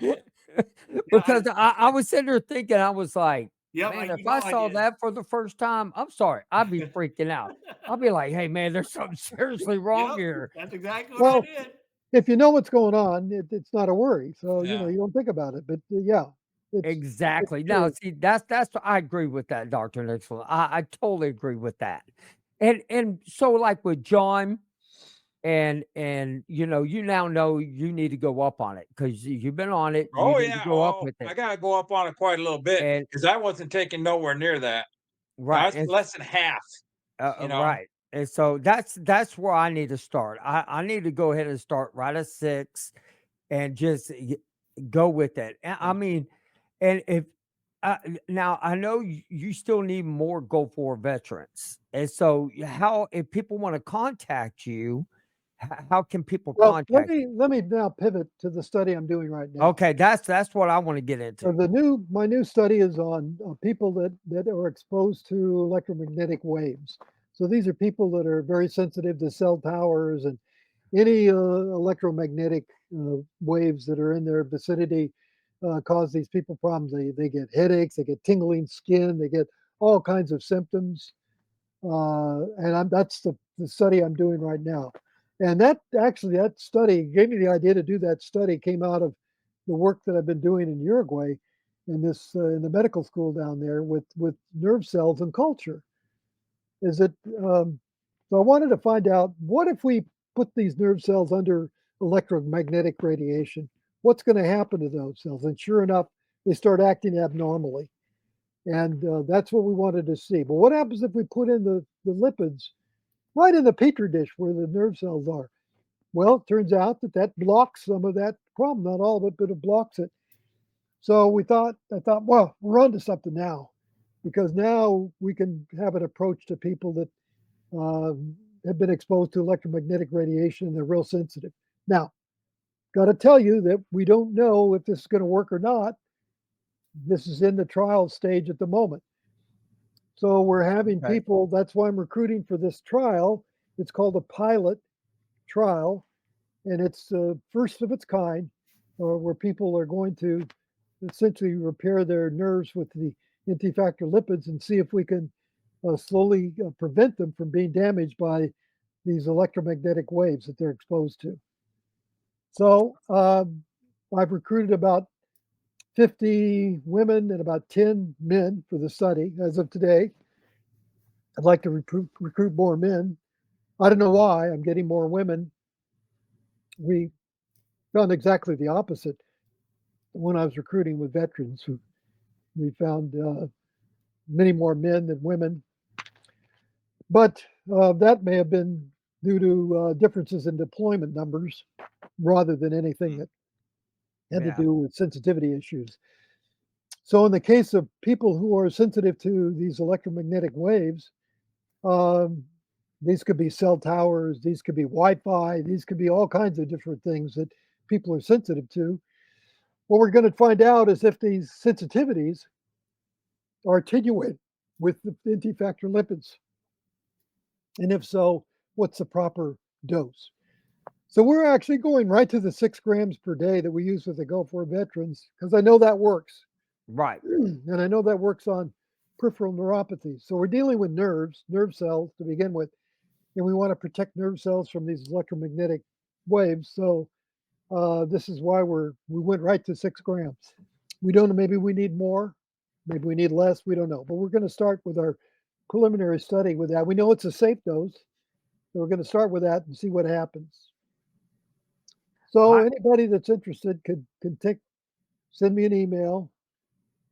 Because I was sitting there thinking, I was like,
Yeah,
man, if I saw that for the first time, I'm sorry, I'd be freaking out. I'll be like, hey, man, there's something seriously wrong here.
That's exactly what I did.
If you know what's going on, it's not a worry. So,
Yeah.
you don't think about it. But yeah.
Exactly.
It's
Now,
true.
see, I agree with that, Dr. Nixon. I totally agree with that. And so like with John, and you now know you need to go up on it because you've been on it. You
Oh
need to
yeah.
go up
Oh,
with
I
it.
gotta go up on it quite a little bit
And
because I wasn't taking nowhere near that. I
right.
was less than half. You know.
Right. And so that's where I need to start. I need to go ahead and start right at 6 and just go with it. And I mean, and if now I know you still need more Go For veterans. And so how if people want to contact you, how can people
Well,
contact you?
let me now pivot to the study I'm doing right now.
Okay, that's what I want to get into.
So my new study is on people that are exposed to electromagnetic waves. So these are people that are very sensitive to cell towers and any electromagnetic waves that are in their vicinity. cause these people problems. They get headaches, they get tingling skin, they get all kinds of symptoms. And that's the study I'm doing right now. And that study gave me the idea to do that study came out of the work that I've been doing in Uruguay in the medical school down there with nerve cells and culture. Is it so I wanted to find out what if we put these nerve cells under electromagnetic radiation? What's going to happen to those cells? And sure enough, they start acting abnormally. And that's what we wanted to see. But what happens if we put in the lipids right in the petri dish where the nerve cells are? Well, it turns out that blocks some of that problem, not all of it, but it blocks it. So I thought, well, we're on to something now, because now we can have an approach to people that have been exposed to electromagnetic radiation and they're real sensitive. Now, got to tell you that we don't know if this is going to work or not. This is in the trial stage at the moment. So we're having
Okay.
people, that's why I'm recruiting for this trial. It's called a pilot trial, and it's the first of its kind, where people are going to essentially repair their nerves with the anti-factor lipids and see if we can slowly prevent them from being damaged by these electromagnetic waves that they're exposed to. So I've recruited about 50 women and about 10 men for the study as of today. I'd like to recruit more men. I don't know why I'm getting more women. We found exactly the opposite when I was recruiting with veterans. We found many more men than women. But that may have been due to differences in deployment numbers rather than anything that had to
Yeah.
do with sensitivity issues. So, in the case of people who are sensitive to these electromagnetic waves, um, these could be cell towers, these could be Wi Fi, these could be all kinds of different things that people are sensitive to. What we're going to find out is if these sensitivities are attenuated with the anti factor lipids. And if so, what's the proper dose? So we're actually going right to the 6 grams per day that we use with the Gulf War veterans, because I know that works.
Right.
And I know that works on peripheral neuropathy. So we're dealing with nerve cells to begin with, and we want to protect nerve cells from these electromagnetic waves. So this is why we went right to 6 grams. We don't know, maybe we need more, maybe we need less, we don't know. But we're going to start with our preliminary study with that. We know it's a safe dose, so we're going to start with that and see what happens. So
I,
anybody that's interested could send me an email.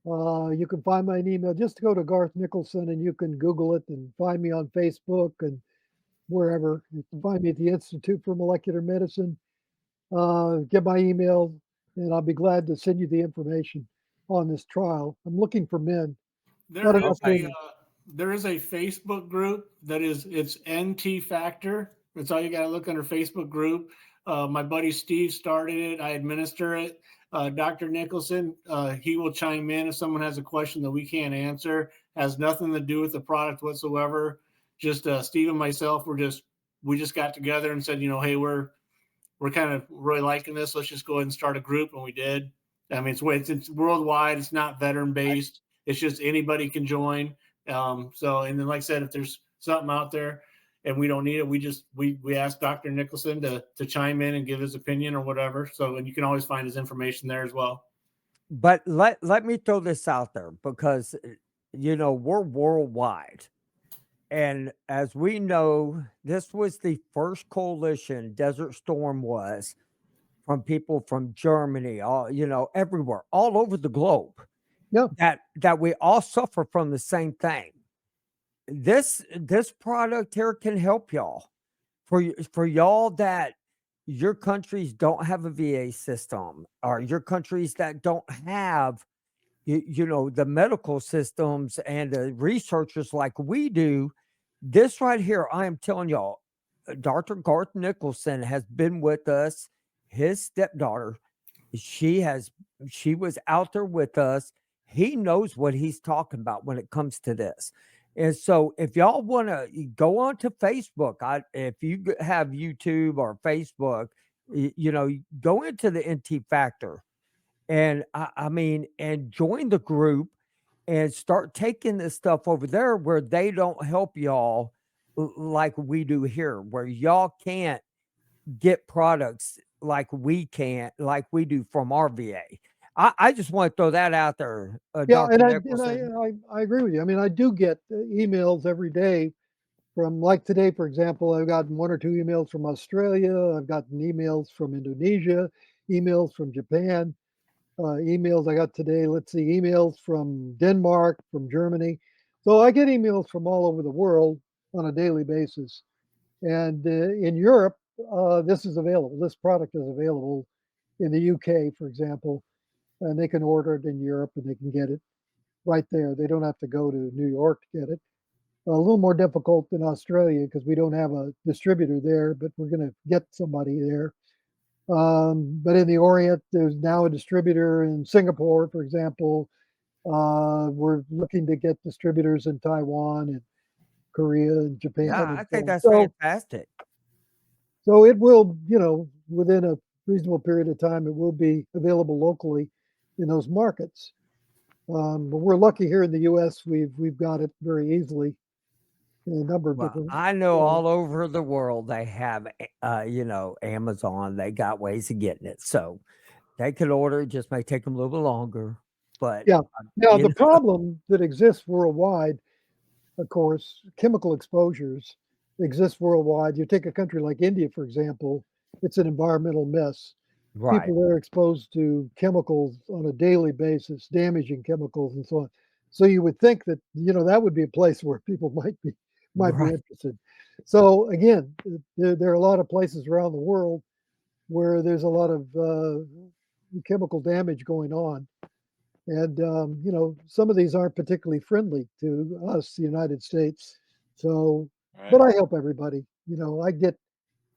You can find my email. Just go to Garth Nicolson and you can Google it and find me on Facebook and wherever. You can find me at the Institute for Molecular Medicine. Get my email, and I'll be glad to send you the information on this trial. I'm looking for men.
There
Not
is
enough
a
women.
there is a Facebook group that it's NT Factor. That's all you got to look under Facebook group. My buddy Steve started it. I administer it. Dr. Nicholson, he will chime in if someone has a question that we can't answer. Has nothing to do with the product whatsoever. Just Steve and myself, we just got together and said, hey, we're kind of really liking this. Let's just go ahead and start a group, and we did. I mean, it's worldwide. It's not veteran based. It's just anybody can join. So, and then like I said, if there's something out there and we don't need it, we ask Dr. Nicholson to chime in and give his opinion or whatever. So, and you can always find his information there as well.
but let me throw this out there, because we're worldwide. And as we know, this was the first coalition Desert Storm was, from people from Germany, all everywhere, all over the globe,
Yeah.
that we all suffer from the same thing. This product here can help y'all. For y'all that your countries don't have a VA system, or your countries that don't have the medical systems and the researchers like we do. This right here, I am telling y'all, Dr. Garth Nicholson has been with us. His stepdaughter, she was out there with us. He knows what he's talking about when it comes to this. And so if y'all want to go on to Facebook, if you have YouTube or Facebook, go into the NT Factor And I mean, and join the group and start taking this stuff over there where they don't help y'all like we do here, where y'all can't get products like we can't, like we do from our VA. I just want to throw that out there,
Yeah,
Dr.
and
Nicholson.
I agree with you. I mean, I do get emails every day from, like today, for example, I've gotten one or two emails from Australia. I've gotten emails from Indonesia, emails from Japan, emails I got today. Let's see, emails from Denmark, from Germany. So I get emails from all over the world on a daily basis. And in Europe, this is available. This product is available in the UK, for example, and they can order it in Europe and they can get it right there. They don't have to go to New York to get it. A little more difficult in Australia because we don't have a distributor there, but we're going to get somebody there. But in the Orient, there's now a distributor in Singapore, for example. We're looking to get distributors in Taiwan and Korea and Japan
Yeah,
and
I
so
think
on.
that's fantastic.
So it will, within a reasonable period of time, it will be available locally in those markets. But we're lucky here in the U.S. We've got it very easily in a number of
Well,
different.
I know all over the world they have, Amazon. They got ways of getting it, so they could order. It just may take them a little bit longer, but
Yeah. Now
you
the
know,
problem that exists worldwide, of course, chemical exposures exist worldwide. You take a country like India, for example, it's an environmental mess.
right,
People there are exposed to chemicals on a daily basis, damaging chemicals and so on. So you would think that that would be a place where people might be
right.
interested. So again, there are a lot of places around the world where there's a lot of chemical damage going on, and some of these aren't particularly friendly to us, the United States. So, but
Right.
I help everybody. I get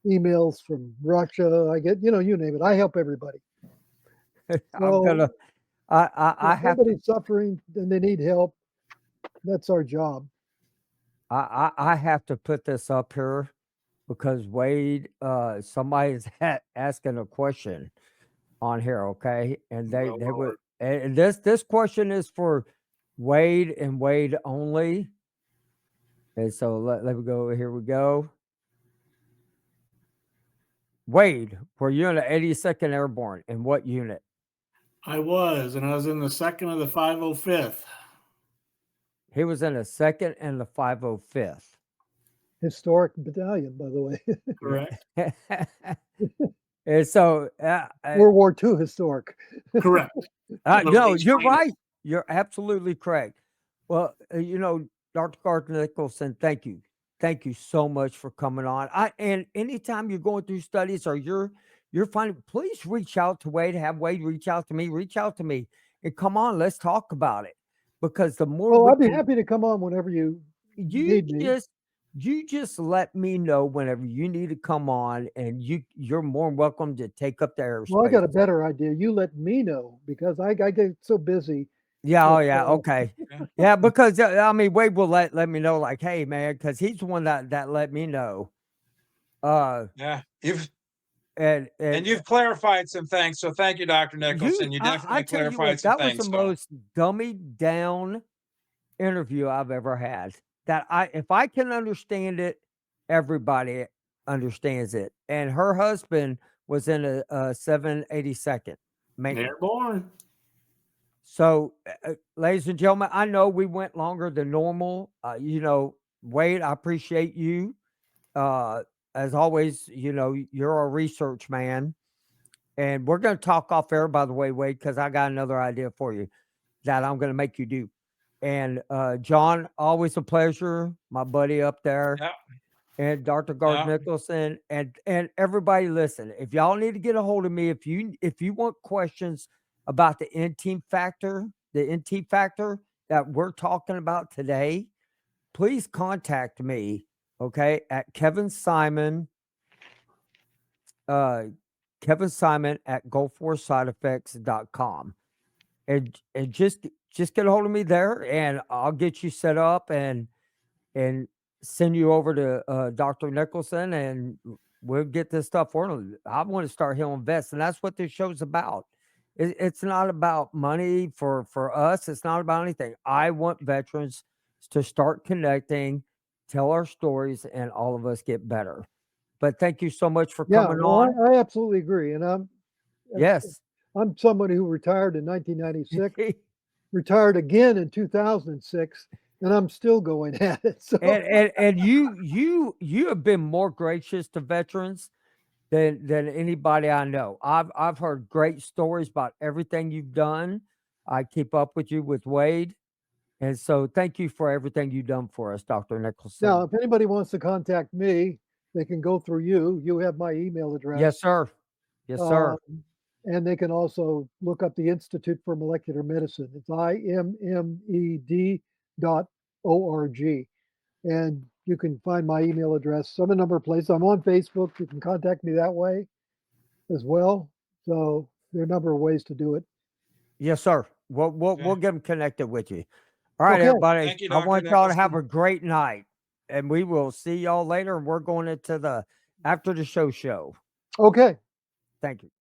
emails from Russia. I get you name it. I help everybody.
I'm
So
gonna. I
if
have to.
somebody's suffering and they need help, that's our job.
I have to put this up here because Wade. Somebody's asking a question on here. Okay, and they
Well,
they would. And this question is for Wade and Wade only. And so let me go. Here we go. Wade, were you in the 82nd Airborne? In what unit?
I was, and I was in the second of the 505th.
He was in the 2nd and the 505th.
Historic battalion, by the way.
Correct.
And so,
World War II historic.
Correct.
no, you're right. You're absolutely correct. Well, Dr. Garth Nicholson, thank you. Thank you so much for coming on. And anytime you're going through studies or you're finding, please reach out to Wade, have Wade reach out to me, and come on, let's talk about it. Because the more
Oh,
we
I'd be
can,
happy to come on whenever you
you
need me.
just let me know whenever you need to come on, and you're more welcome to take up the airspace.
Well, I got a better idea. You let me know because I get so busy.
Yeah, oh
that,
yeah, okay. Yeah, because I mean, Wade will let me know, like, hey man, because he's the one that let me know.
Yeah.
And
You've clarified some things. So thank you, Dr.
you,
Nicholson. You
I
definitely
tell you
clarified
what,
some
that was the
things. So
most dummied down interview I've ever had. That if I can understand it, everybody understands it. And her husband was in a 782nd maintenance.
Airborne.
So, ladies and gentlemen, I know we went longer than normal. Wade, I appreciate you. As always, you're a research man. And we're going to talk off air, by the way, Wade, because I got another idea for you that I'm going to make you do. And John, always a pleasure, my buddy up there.
yeah,
And Dr. Garth
yeah.
Nicholson and everybody listen. If y'all need to get a hold of me, if you want questions about the NT factor that we're talking about today, please contact me, okay, at Kevin Simon at gulfwarsideeffects.com. And just get a hold of me there and I'll get you set up and send you over to Dr. Nicholson and we'll get this stuff ordered. I want to start healing vets, and that's what this show's about. It's not about money for us. It's not about anything. I want veterans to start connecting, tell our stories, and all of us get better. But thank you so much for
Yeah,
coming
well,
on.
I absolutely agree. And
Yes.
I'm somebody who retired in 1996, retired again in 2006, and I'm still going at it. So
And you have been more gracious to veterans than anybody I know. I've heard great stories about everything you've done. I keep up with you with Wade. And so thank you for everything you've done for us, Dr. Nicholson.
now, if anybody wants to contact me, they can go through you. You have my email address.
Yes, sir. Yes, sir.
And they can also look up the Institute for Molecular Medicine. It's immed.org. And you can find my email address. I'm a number of places. I'm on Facebook. You can contact me that way as well. So there are a number of ways to do it.
Yes, sir. We'll get them connected with you. All right,
Okay.
everybody.
Thank you,
I
Dr.
want y'all to have
Nicholson.
a great night. And we will see y'all later. And we're going into the after the show.
Okay.
Thank you.